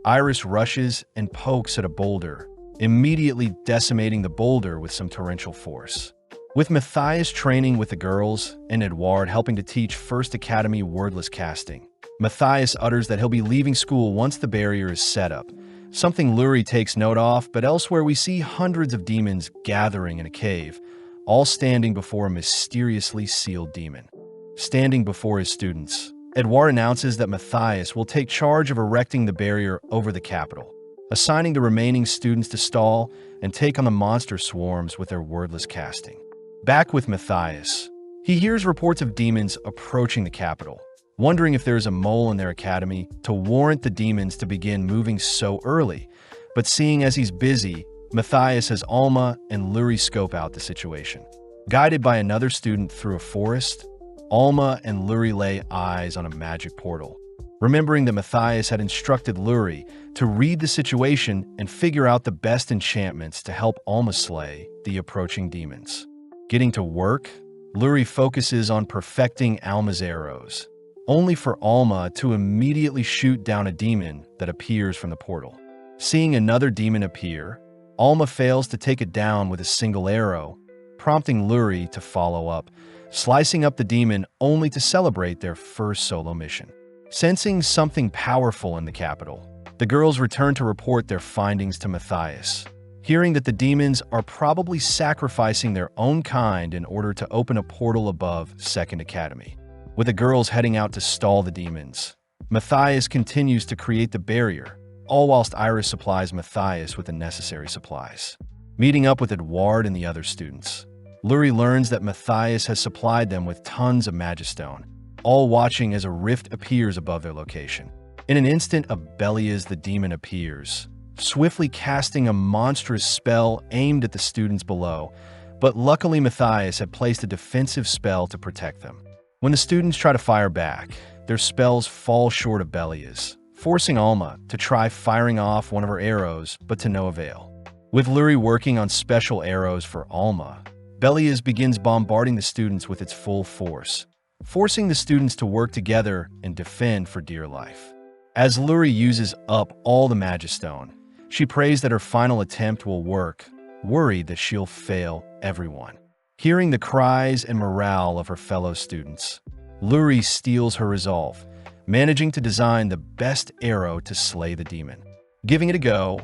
A: Iris rushes and pokes at a boulder, immediately decimating the boulder with some torrential force. With Matthias training with the girls and Edouard helping to teach First Academy wordless casting, Matthias utters that he'll be leaving school once the barrier is set up, something Luri takes note of, but elsewhere we see hundreds of demons gathering in a cave, all standing before a mysteriously sealed demon. Standing before his students, Edouard announces that Matthias will take charge of erecting the barrier over the capital, assigning the remaining students to stall and take on the monster swarms with their wordless casting. Back with Matthias, he hears reports of demons approaching the capital, wondering if there is a mole in their academy to warrant the demons to begin moving so early. But seeing as he's busy, Matthias has Alma and Luri scope out the situation. Guided by another student through a forest, Alma and Luri lay eyes on a magic portal, remembering that Matthias had instructed Luri to read the situation and figure out the best enchantments to help Alma slay the approaching demons. Getting to work, Luri focuses on perfecting Alma's arrows, only for Alma to immediately shoot down a demon that appears from the portal. Seeing another demon appear, Alma fails to take it down with a single arrow, prompting Luri to follow up, slicing up the demon only to celebrate their first solo mission. Sensing something powerful in the capital, the girls return to report their findings to Matthias, hearing that the demons are probably sacrificing their own kind in order to open a portal above Second Academy. With the girls heading out to stall the demons, Matthias continues to create the barrier, all whilst Iris supplies Matthias with the necessary supplies. Meeting up with Edouard and the other students, Luri learns that Matthias has supplied them with tons of Magistone, all watching as a rift appears above their location. In an instant, Abelias the demon appears, swiftly casting a monstrous spell aimed at the students below, but luckily Matthias had placed a defensive spell to protect them. When the students try to fire back, their spells fall short of Belias, forcing Alma to try firing off one of her arrows, but to no avail. With Luri working on special arrows for Alma, Belias begins bombarding the students with its full force, forcing the students to work together and defend for dear life. As Luri uses up all the Magistone, she prays that her final attempt will work, worried that she'll fail everyone. Hearing the cries and morale of her fellow students, Luri steals her resolve, managing to design the best arrow to slay the demon. Giving it a go,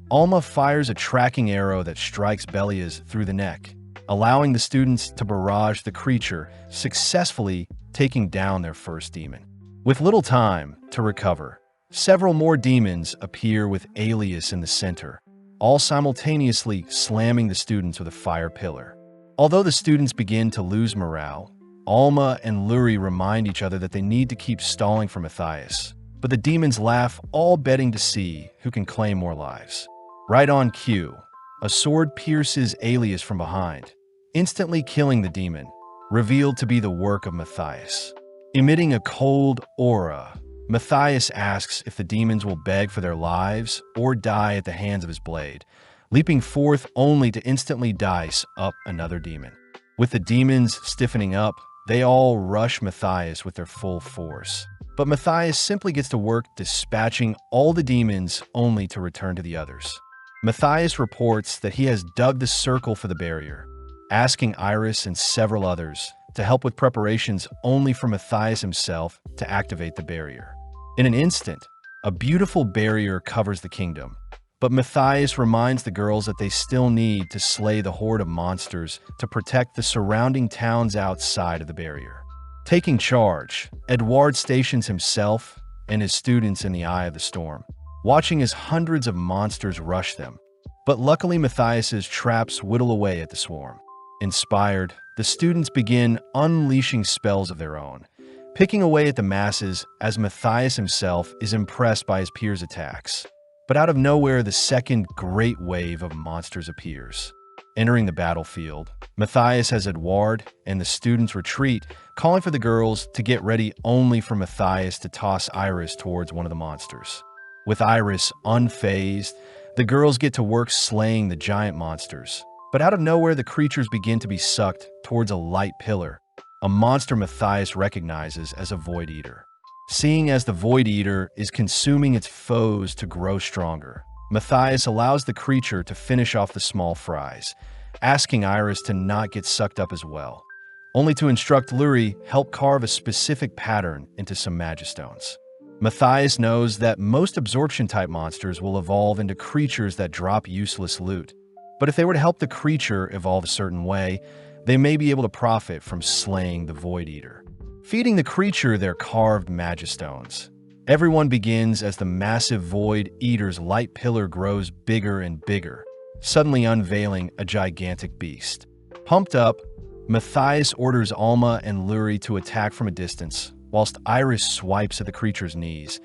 A: Alma fires a tracking arrow that strikes Belias through the neck, allowing the students to barrage the creature, successfully taking down their first demon. With little time to recover, several more demons appear with Alias in the center, all simultaneously slamming the students with a fire pillar. Although the students begin to lose morale, Alma and Luri remind each other that they need to keep stalling for Matthias, but the demons laugh, all betting to see who can claim more lives. Right on cue, a sword pierces Alias from behind, instantly killing the demon, revealed to be the work of Matthias. Emitting a cold aura, Matthias asks if the demons will beg for their lives or die at the hands of his blade, leaping forth only to instantly dice up another demon. With the demons stiffening up, they all rush Matthias with their full force. But Matthias simply gets to work dispatching all the demons only to return to the others. Matthias reports that he has dug the circle for the barrier, asking Iris and several others to help with preparations only for Matthias himself to activate the barrier. In an instant, a beautiful barrier covers the kingdom, but Matthias reminds the girls that they still need to slay the horde of monsters to protect the surrounding towns outside of the barrier. Taking charge, Edouard stations himself and his students in the eye of the storm, watching as hundreds of monsters rush them. But luckily Matthias's traps whittle away at the swarm. Inspired, the students begin unleashing spells of their own, picking away at the masses as Matthias himself is impressed by his peers' attacks. But out of nowhere, the second great wave of monsters appears. Entering the battlefield, Matthias has Edouard and the students retreat, calling for the girls to get ready only for Matthias to toss Iris towards one of the monsters. With Iris unfazed, the girls get to work slaying the giant monsters. But out of nowhere, the creatures begin to be sucked towards a light pillar, a monster Matthias recognizes as a Void Eater. Seeing as the Void Eater is consuming its foes to grow stronger, Matthias allows the creature to finish off the small fries, asking Iris to not get sucked up as well, only to instruct Luri help carve a specific pattern into some Magistones. Matthias knows that most absorption-type monsters will evolve into creatures that drop useless loot, but if they were to help the creature evolve a certain way, they may be able to profit from slaying the Void Eater. feeding the creature their carved magistones. Everyone begins as the massive Void Eater's light pillar grows bigger and bigger, suddenly unveiling a gigantic beast. Pumped up, Matthias orders Alma and Luri to attack from a distance, whilst Iris swipes at the creature's knees.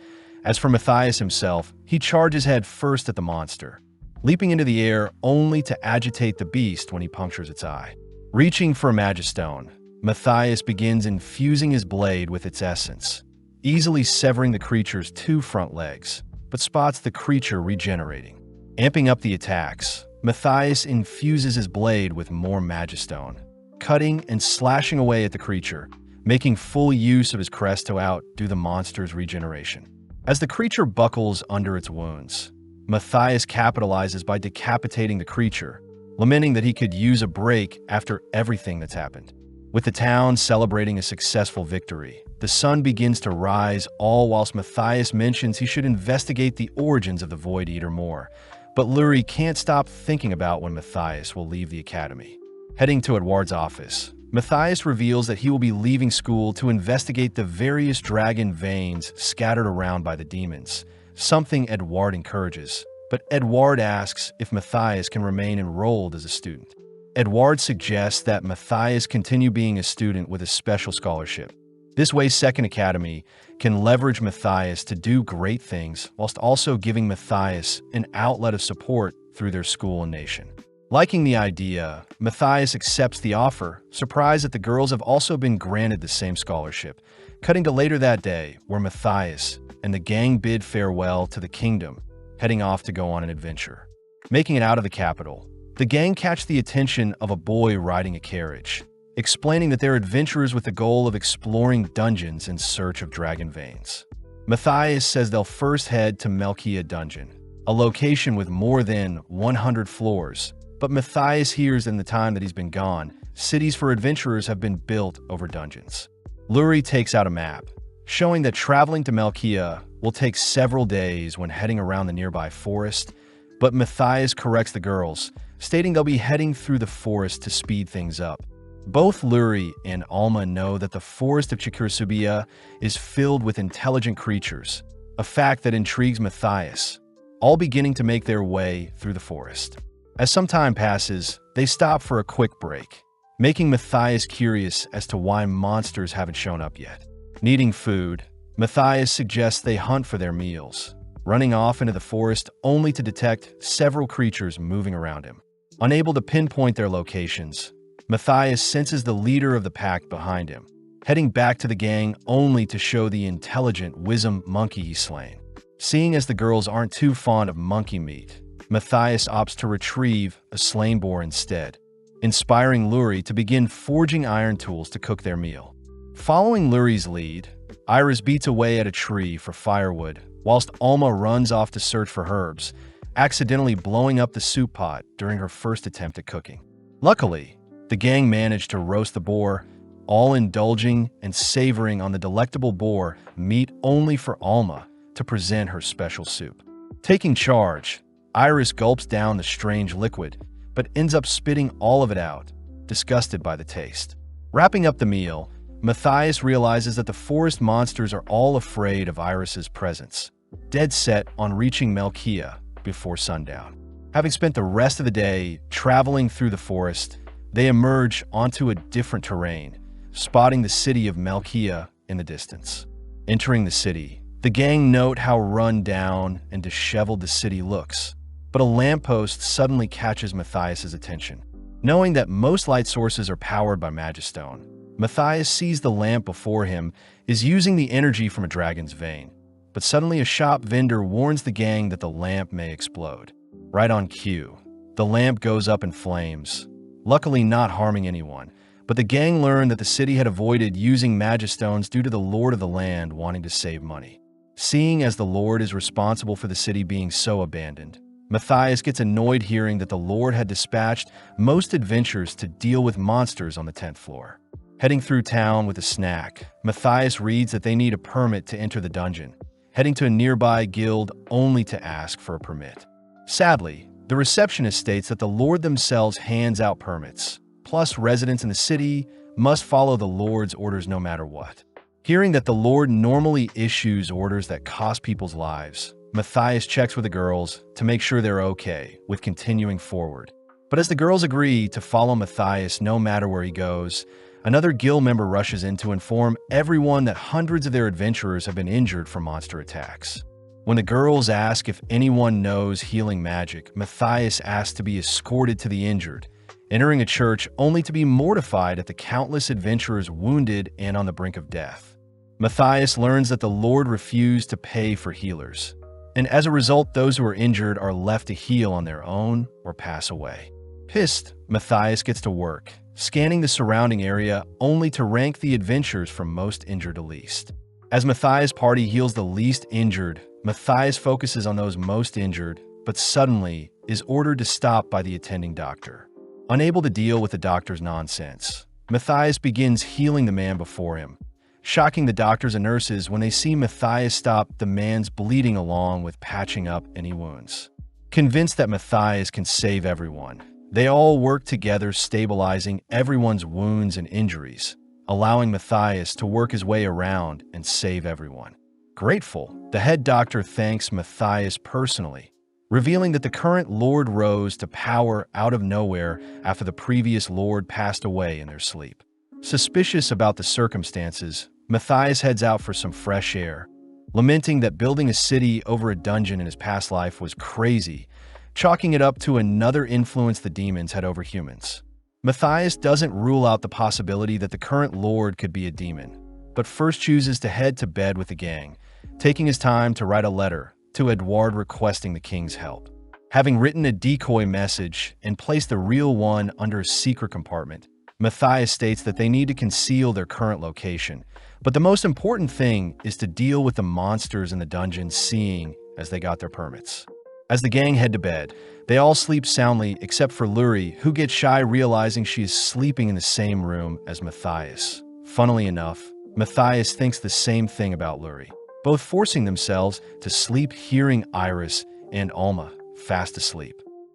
A: As for Matthias himself, he charges head first at the monster, leaping into the air only to agitate the beast when he punctures its eye. Reaching for a Magistone, Matthias begins infusing his blade with its essence, easily severing the creature's 2 front legs, but spots the creature regenerating. Amping up the attacks, Matthias infuses his blade with more Magistone, cutting and slashing away at the creature, making full use of his crest to outdo the monster's regeneration. As the creature buckles under its wounds, Matthias capitalizes by decapitating the creature, lamenting that he could use a break after everything that's happened. With the town celebrating a successful victory, the sun begins to rise, all whilst Matthias mentions he should investigate the origins of the Void Eater more. But Luri can't stop thinking about when Matthias will leave the academy. Heading to Edward's office, Matthias reveals that he will be leaving school to investigate the various dragon veins scattered around by the demons, something Edward encourages, but Edward asks if Matthias can remain enrolled as a student. Edward suggests that Matthias continue being a student with a special scholarship. This way, Second Academy can leverage Matthias to do great things, whilst also giving Matthias an outlet of support through their school and nation. Liking the idea, Matthias accepts the offer, surprised that the girls have also been granted the same scholarship. Cutting to later that day, where Matthias and the gang bid farewell to the kingdom, heading off to go on an adventure. Making it out of the capital, the gang catch the attention of a boy riding a carriage, explaining that they're adventurers with the goal of exploring dungeons in search of dragon veins. Matthias says they'll first head to Melkia Dungeon, a location with more than 100 floors, but Matthias hears in the time that he's been gone, cities for adventurers have been built over dungeons. Luri takes out a map, showing that traveling to Melkia will take several days when heading around the nearby forest, but Matthias corrects the girls, stating they'll be heading through the forest to speed things up. Both Luri and Alma know that the forest of Chikursubia is filled with intelligent creatures, a fact that intrigues Matthias, all beginning to make their way through the forest. As some time passes, they stop for a quick break, making Matthias curious as to why monsters haven't shown up yet. Needing food, Matthias suggests they hunt for their meals, running off into the forest only to detect several creatures moving around him. Unable to pinpoint their locations, Matthias senses the leader of the pack behind him, heading back to the gang only to show the intelligent Wisdom monkey he's slain. Seeing as the girls aren't too fond of monkey meat, Matthias opts to retrieve a slain boar instead, inspiring Luri to begin forging iron tools to cook their meal. Following Luri's lead, Iris beats away at a tree for firewood, whilst Alma runs off to search for herbs, accidentally blowing up the soup pot during her first attempt at cooking. Luckily, the gang managed to roast the boar, all indulging and savoring on the delectable boar meat only for Alma to present her special soup. Taking charge, Iris gulps down the strange liquid, but ends up spitting all of it out, disgusted by the taste. Wrapping up the meal, Matthias realizes that the forest monsters are all afraid of Iris's presence, dead set on reaching Melkia before sundown. Having spent the rest of the day traveling through the forest, they emerge onto a different terrain, spotting the city of Melkia in the distance. Entering the city, the gang note how run down and disheveled the city looks, but a lamppost suddenly catches Matthias's attention. Knowing that most light sources are powered by Magistone, Matthias sees the lamp before him is using the energy from a dragon's vein, but suddenly a shop vendor warns the gang that the lamp may explode. Right on cue, the lamp goes up in flames, luckily not harming anyone, but the gang learn that the city had avoided using Magistones due to the Lord of the land wanting to save money. Seeing as the Lord is responsible for the city being so abandoned, Matthias gets annoyed hearing that the Lord had dispatched most adventurers to deal with monsters on the 10th floor. Heading through town with a snack, Matthias reads that they need a permit to enter the dungeon, heading to a nearby guild only to ask for a permit. Sadly, the receptionist states that the Lord themselves hands out permits, plus residents in the city must follow the Lord's orders no matter what. Hearing that the Lord normally issues orders that cost people's lives, Matthias checks with the girls to make sure they're okay with continuing forward. But as the girls agree to follow Matthias no matter where he goes, another guild member rushes in to inform everyone that hundreds of their adventurers have been injured from monster attacks. When the girls ask if anyone knows healing magic, Matthias asks to be escorted to the injured, entering a church only to be mortified at the countless adventurers wounded and on the brink of death. Matthias learns that the Lord refused to pay for healers, and as a result, those who are injured are left to heal on their own or pass away. Pissed, Matthias gets to work, scanning the surrounding area only to rank the adventurers from most injured to least. As Matthias' party heals the least injured, Matthias focuses on those most injured, but suddenly is ordered to stop by the attending doctor. Unable to deal with the doctor's nonsense, Matthias begins healing the man before him, shocking the doctors and nurses when they see Matthias stop the man's bleeding along with patching up any wounds. Convinced that Matthias can save everyone, they all work together stabilizing everyone's wounds and injuries, allowing Matthias to work his way around and save everyone. Grateful, the head doctor thanks Matthias personally, revealing that the current Lord rose to power out of nowhere after the previous Lord passed away in their sleep. Suspicious about the circumstances, Matthias heads out for some fresh air, lamenting that building a city over a dungeon in his past life was crazy, chalking it up to another influence the demons had over humans. Matthias doesn't rule out the possibility that the current Lord could be a demon, but first chooses to head to bed with the gang, taking his time to write a letter to Edouard requesting the king's help. Having written a decoy message and placed the real one under a secret compartment, Matthias states that they need to conceal their current location, but the most important thing is to deal with the monsters in the dungeon seeing as they got their permits. As the gang head to bed, they all sleep soundly except for Luri, who gets shy realizing she is sleeping in the same room as Matthias. Funnily enough, Matthias thinks the same thing about Luri, both forcing themselves to sleep hearing Iris and Alma fast asleep.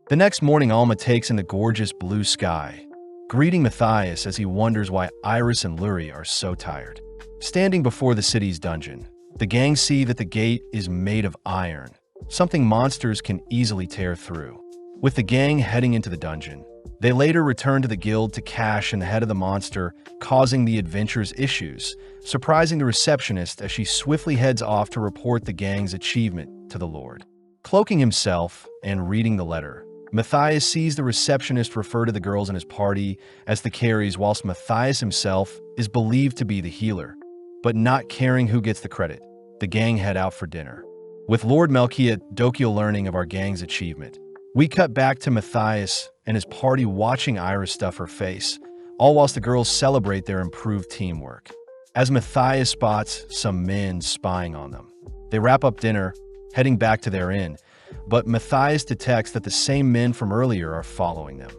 A: The next morning, Alma takes in the gorgeous blue sky, greeting Matthias as he wonders why Iris and Luri are so tired. Standing before the city's dungeon, the gang see that the gate is made of iron, something monsters can easily tear through. With the gang heading into the dungeon, they later return to the guild to cash in the head of the monster, causing the adventurers issues, surprising the receptionist as she swiftly heads off to report the gang's achievement to the Lord. Cloaking himself and reading the letter, Matthias sees the receptionist refer to the girls in his party as the carries, whilst Matthias himself is believed to be the healer. But not caring who gets the credit, the gang head out for dinner. With Lord Melchiah Dokio learning of our gang's achievement, we cut back to Matthias and his party watching Iris stuff her face, all whilst the girls celebrate their improved teamwork. As Matthias spots some men spying on them, they wrap up dinner, heading back to their inn, but Matthias detects that the same men from earlier are following them.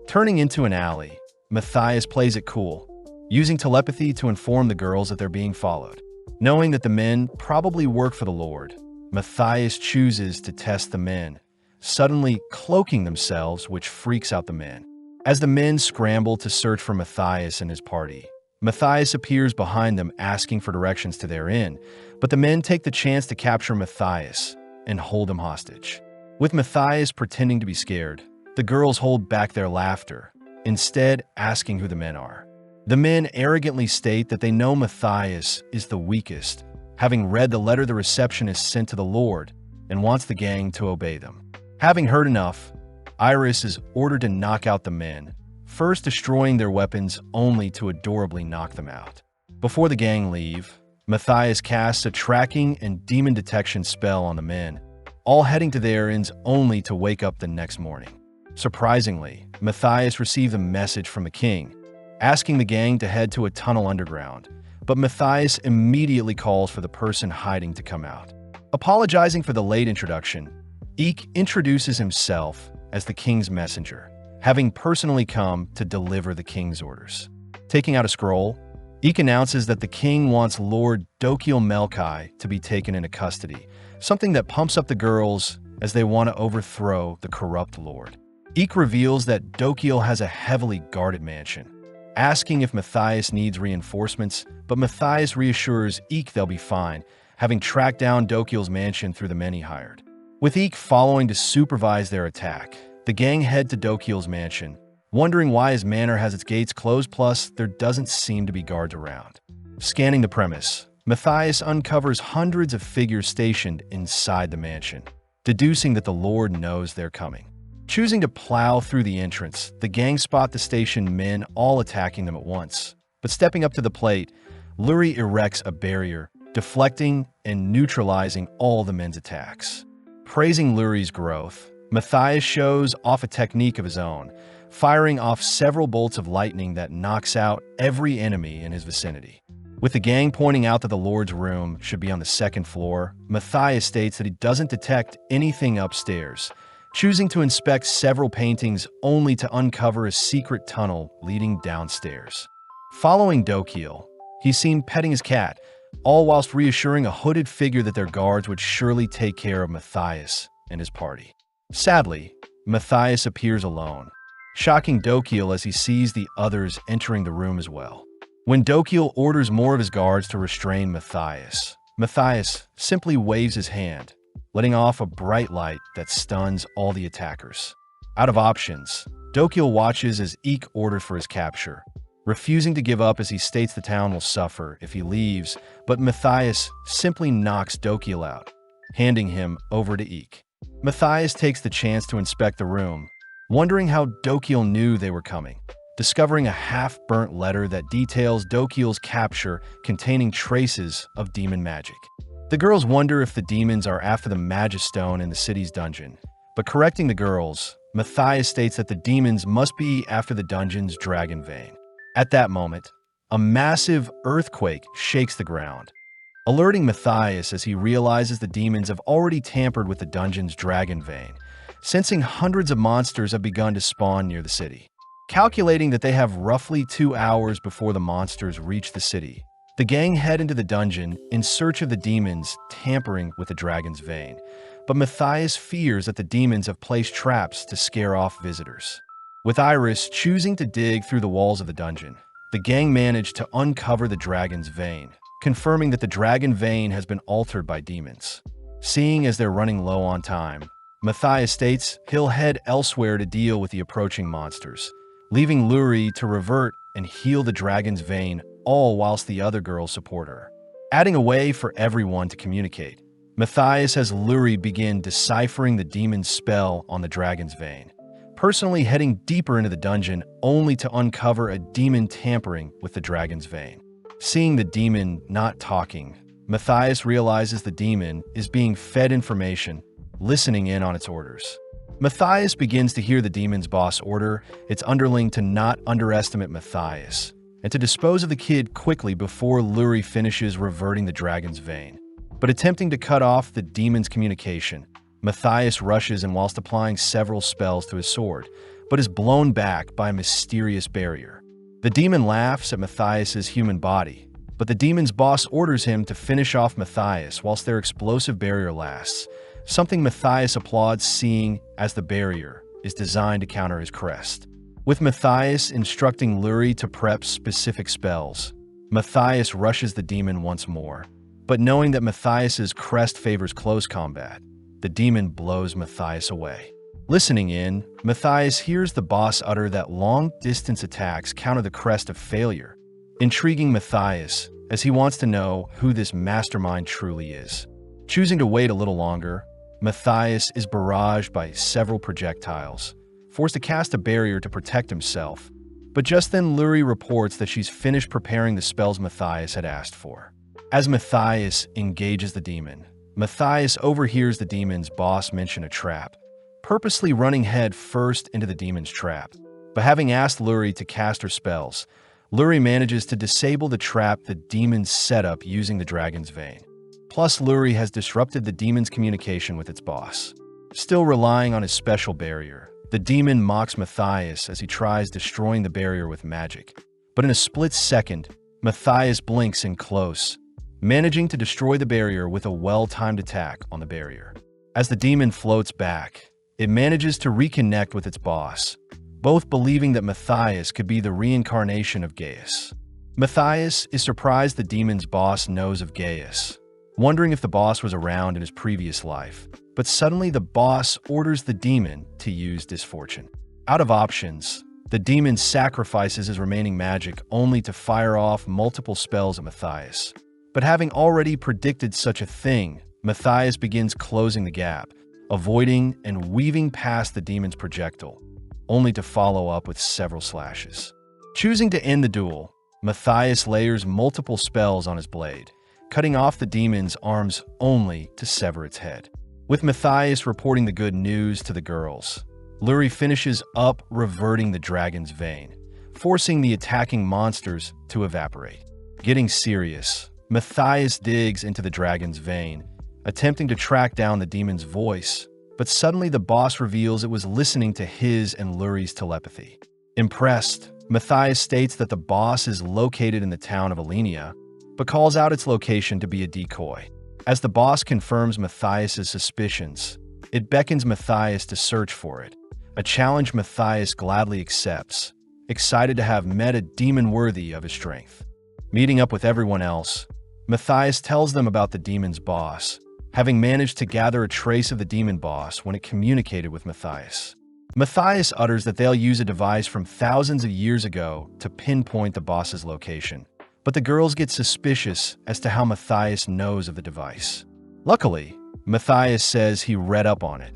A: Turning into an alley, Matthias plays it cool, using telepathy to inform the girls that they're being followed. Knowing that the men probably work for the Lord, Matthias chooses to test the men, suddenly cloaking themselves, which freaks out the men. As the men scramble to search for Matthias and his party, Matthias appears behind them asking for directions to their inn, but the men take the chance to capture Matthias and hold him hostage. With Matthias pretending to be scared, the girls hold back their laughter, instead asking who the men are. The men arrogantly state that they know Matthias is the weakest, having read the letter the receptionist sent to the Lord, and wants the gang to obey them. Having heard enough, Iris is ordered to knock out the men, first destroying their weapons only to adorably knock them out. Before the gang leave, Matthias casts a tracking and demon detection spell on the men, all heading to their inns only to wake up the next morning. Surprisingly, Matthias received a message from the king, asking the gang to head to a tunnel underground, but Matthias immediately calls for the person hiding to come out. Apologizing for the late introduction, Eek introduces himself as the king's messenger, having personally come to deliver the king's orders. Taking out a scroll, Eek announces that the king wants Lord Dokio Melkai to be taken into custody, something that pumps up the girls as they want to overthrow the corrupt lord. Eek reveals that Dokio has a heavily guarded mansion, asking if Matthias needs reinforcements, but Matthias reassures Eek they'll be fine, having tracked down Dokiel's mansion through the men he hired. With Eek following to supervise their attack, the gang head to Dokiel's mansion, wondering why his manor has its gates closed, plus there doesn't seem to be guards around. Scanning the premise, Matthias uncovers hundreds of figures stationed inside the mansion, deducing that the Lord knows they're coming. Choosing to plow through the entrance, the gang spot the stationed men all attacking them at once. But stepping up to the plate, Lurie erects a barrier, deflecting and neutralizing all the men's attacks. Praising Lurie's growth, Matthias shows off a technique of his own, firing off several bolts of lightning that knocks out every enemy in his vicinity. With the gang pointing out that the Lord's room should be on the second floor, Matthias states that he doesn't detect anything upstairs, choosing to inspect several paintings only to uncover a secret tunnel leading downstairs. Following Dokiel, he's seen petting his cat, all whilst reassuring a hooded figure that their guards would surely take care of Matthias and his party. Sadly, Matthias appears alone, shocking Dokiel as he sees the others entering the room as well. When Dokiel orders more of his guards to restrain Matthias, Matthias simply waves his hand, letting off a bright light that stuns all the attackers. Out of options, Dokiel watches as Eek orders for his capture, refusing to give up as he states the town will suffer if he leaves, but Matthias simply knocks Dokiel out, handing him over to Eek. Matthias takes the chance to inspect the room, wondering how Dokiel knew they were coming, discovering a half-burnt letter that details Dokiel's capture containing traces of demon magic. The girls wonder if the demons are after the Magistone in the city's dungeon, but correcting the girls, Matthias states that the demons must be after the dungeon's dragon vein. At that moment, a massive earthquake shakes the ground, alerting Matthias as he realizes the demons have already tampered with the dungeon's dragon vein, sensing hundreds of monsters have begun to spawn near the city. Calculating that they have roughly 2 hours before the monsters reach the city, the gang head into the dungeon in search of the demons tampering with the dragon's vein, but Matthias fears that the demons have placed traps to scare off visitors. With Iris choosing to dig through the walls of the dungeon, the gang manage to uncover the dragon's vein, confirming that the dragon vein has been altered by demons. Seeing as they're running low on time, Matthias states he'll head elsewhere to deal with the approaching monsters, leaving Lurie to revert and heal the dragon's vein, all whilst the other girls support her. Adding a way for everyone to communicate, Matthias has Lurie begin deciphering the demon's spell on the dragon's vein, personally heading deeper into the dungeon only to uncover a demon tampering with the dragon's vein. Seeing the demon not talking, Matthias realizes the demon is being fed information, listening in on its orders. Matthias begins to hear the demon's boss order its underling to not underestimate Matthias, and to dispose of the kid quickly before Lurie finishes reverting the dragon's vein. But attempting to cut off the demon's communication, Matthias rushes and whilst applying several spells to his sword, but is blown back by a mysterious barrier. The demon laughs at Matthias's human body, but the demon's boss orders him to finish off Matthias whilst their explosive barrier lasts, something Matthias applauds seeing as the barrier is designed to counter his crest. With Matthias instructing Lurie to prep specific spells, Matthias rushes the demon once more, but knowing that Matthias's crest favors close combat, the demon blows Matthias away. Listening in, Matthias hears the boss utter that long-distance attacks counter the crest of failure, intriguing Matthias as he wants to know who this mastermind truly is. Choosing to wait a little longer, Matthias is barraged by several projectiles, forced to cast a barrier to protect himself, but just then Lurie reports that she's finished preparing the spells Matthias had asked for. As Matthias engages the demon, Matthias overhears the demon's boss mention a trap, purposely running head first into the demon's trap. But having asked Lurie to cast her spells, Lurie manages to disable the trap the demon set up using the dragon's vein. Plus, Lurie has disrupted the demon's communication with its boss. Still relying on his special barrier, the demon mocks Matthias as he tries destroying the barrier with magic. But in a split second, Matthias blinks in close, managing to destroy the barrier with a well-timed attack on the barrier. As the demon floats back, it manages to reconnect with its boss, both believing that Matthias could be the reincarnation of Gaius. Matthias is surprised the demon's boss knows of Gaius, wondering if the boss was around in his previous life. But suddenly the boss orders the demon to use disfortune. Out of options, the demon sacrifices his remaining magic only to fire off multiple spells at Matthias. But having already predicted such a thing, Matthias begins closing the gap, avoiding and weaving past the demon's projectile, only to follow up with several slashes. Choosing to end the duel, Matthias layers multiple spells on his blade, cutting off the demon's arms only to sever its head. With Matthias reporting the good news to the girls, Luri finishes up reverting the dragon's vein, forcing the attacking monsters to evaporate. Getting serious, Matthias digs into the dragon's vein, attempting to track down the demon's voice, but suddenly the boss reveals it was listening to his and Luri's telepathy. Impressed, Matthias states that the boss is located in the town of Alenia, but calls out its location to be a decoy. As the boss confirms Matthias's suspicions, it beckons Matthias to search for it, a challenge Matthias gladly accepts, excited to have met a demon worthy of his strength. Meeting up with everyone else, Matthias tells them about the demon's boss, having managed to gather a trace of the demon boss when it communicated with Matthias. Matthias utters that they'll use a device from thousands of years ago to pinpoint the boss's location, but the girls get suspicious as to how Matthias knows of the device. Luckily, Matthias says he read up on it,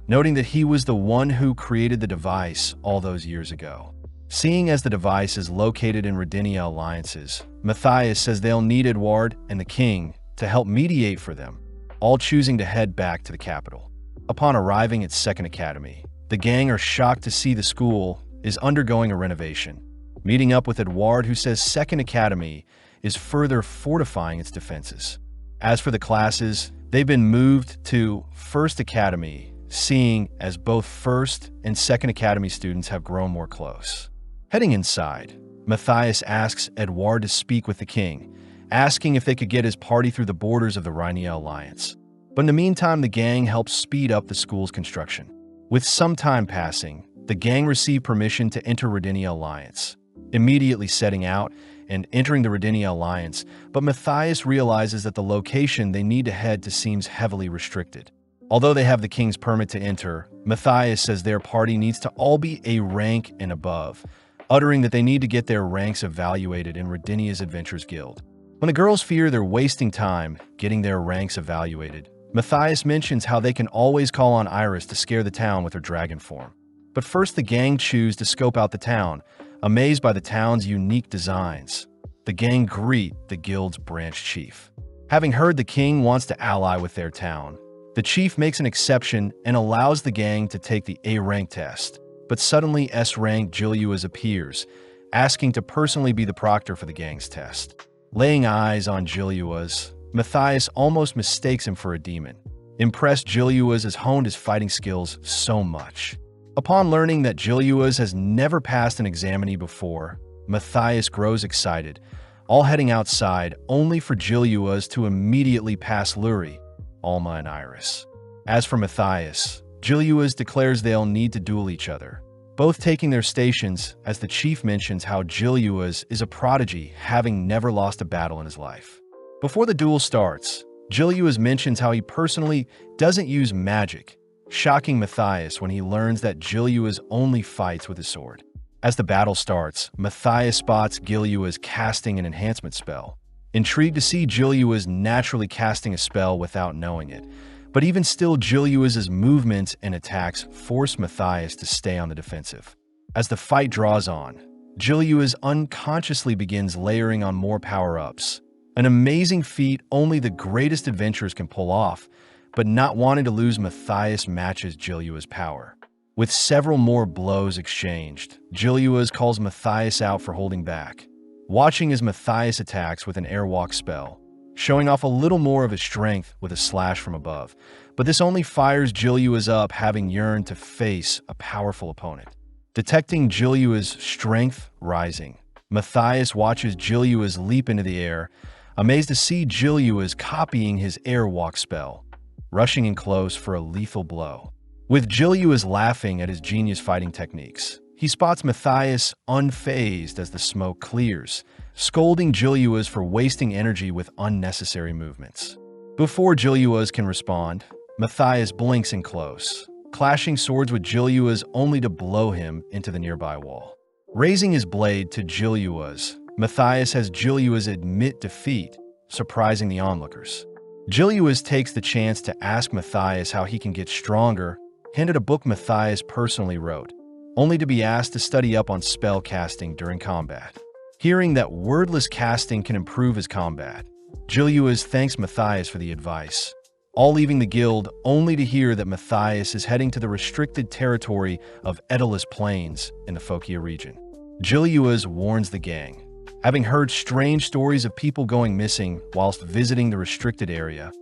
A: noting that he was the one who created the device all those years ago. Seeing as the device is located in Rodinia alliances, Matthias says they'll need Edward and the king to help mediate for them, all choosing to head back to the capital. Upon arriving at Second Academy, the gang are shocked to see the school is undergoing a renovation. Meeting up with Edward, who says Second Academy is further fortifying its defenses. As for the classes, they've been moved to First Academy, seeing as both First and Second Academy students have grown more close. Heading inside, Matthias asks Edward to speak with the king, asking if they could get his party through the borders of the Rhynia Alliance. But in the meantime, the gang helps speed up the school's construction. With some time passing, the gang receive permission to enter Rodinia Alliance, immediately setting out and entering the Rodinia Alliance, but Matthias realizes that the location they need to head to seems heavily restricted. Although they have the king's permit to enter, Matthias says their party needs to all be a rank and above, uttering that they need to get their ranks evaluated in Rodinia's Adventures Guild. When the girls fear they're wasting time getting their ranks evaluated, Matthias mentions how they can always call on Iris to scare the town with her dragon form. But first the gang choose to scope out the town, amazed by the town's unique designs. The gang greet the guild's branch chief. Having heard the king wants to ally with their town, the chief makes an exception and allows the gang to take the A-rank test. But suddenly S-rank Julius appears, asking to personally be the proctor for the gang's test. Laying eyes on Julius, Matthias almost mistakes him for a demon. Impressed, Julius has honed his fighting skills so much. Upon learning that Julius has never passed an examinee before, Matthias grows excited, all heading outside only for Julius to immediately pass Luri, Alma, and Iris. As for Matthias, Julius declares they'll need to duel each other, both taking their stations as the chief mentions how Julius is a prodigy, having never lost a battle in his life. Before the duel starts, Julius mentions how he personally doesn't use magic, shocking Matthias when he learns that Julius only fights with his sword. As the battle starts, Matthias spots Julius casting an enhancement spell. Intrigued to see Julius naturally casting a spell without knowing it, but even still, Julius's movements and attacks force Matthias to stay on the defensive. As the fight draws on, Julius unconsciously begins layering on more power-ups, an amazing feat only the greatest adventurers can pull off, but not wanting to lose, Matthias matches Julius' power. With several more blows exchanged, Julius calls Matthias out for holding back, watching as Matthias attacks with an airwalk spell, showing off a little more of his strength with a slash from above, but this only fires Julius up, having yearned to face a powerful opponent. Detecting Julius' strength rising, Matthias watches Julius leap into the air, amazed to see Julius copying his airwalk spell, rushing in close for a lethal blow. With Julius laughing at his genius fighting techniques, He spots Matthias unfazed as the smoke clears, scolding Julius for wasting energy with unnecessary movements. Before Julius can respond, Matthias blinks in close, clashing swords with Julius only to blow him into the nearby wall. Raising his blade to Julius, Matthias has Julius admit defeat, surprising the onlookers. Julius takes the chance to ask Matthias how he can get stronger, handed a book Matthias personally wrote, only to be asked to study up on spell casting during combat. Hearing that wordless casting can improve his combat, Julius thanks Matthias for the advice, all leaving the guild only to hear that Matthias is heading to the restricted territory of Aetolus Plains in the Phocia region. Julius warns the gang, having heard strange stories of people going missing whilst visiting the restricted area,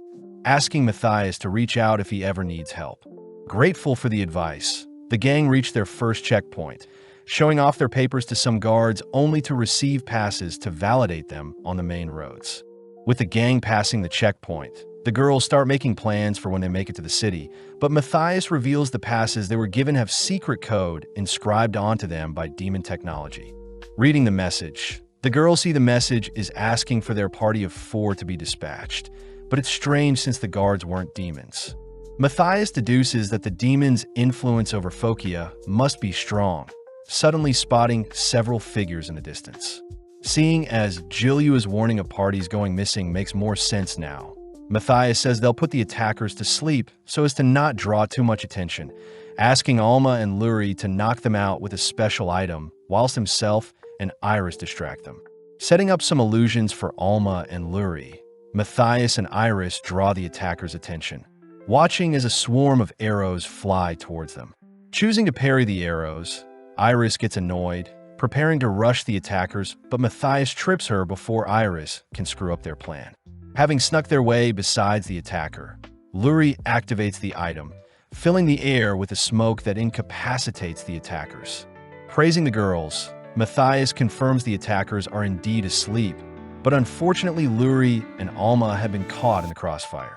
A: asking Matthias to reach out if he ever needs help. Grateful for the advice, the gang reached their first checkpoint, showing off their papers to some guards only to receive passes to validate them on the main roads. With the gang passing the checkpoint, the girls start making plans for when they make it to the city, but Matthias reveals the passes they were given have secret code inscribed onto them by demon technology. Reading the message, the girls see the message is asking for their party of 4 to be dispatched, but it's strange since the guards weren't demons. Matthias deduces that the demon's influence over Phocia must be strong, suddenly spotting several figures in the distance. Seeing as Julius' warning of parties going missing makes more sense now, Matthias says they'll put the attackers to sleep so as to not draw too much attention, asking Alma and Luri to knock them out with a special item, whilst himself and Iris distract them. Setting up some illusions for Alma and Luri, Matthias and Iris draw the attackers' attention, watching as a swarm of arrows fly towards them. Choosing to parry the arrows, Iris gets annoyed, preparing to rush the attackers, but Matthias trips her before Iris can screw up their plan. Having snuck their way besides the attacker, Luri activates the item, filling the air with a smoke that incapacitates the attackers. Praising the girls, Matthias confirms the attackers are indeed asleep, but unfortunately Luri and Alma have been caught in the crossfire.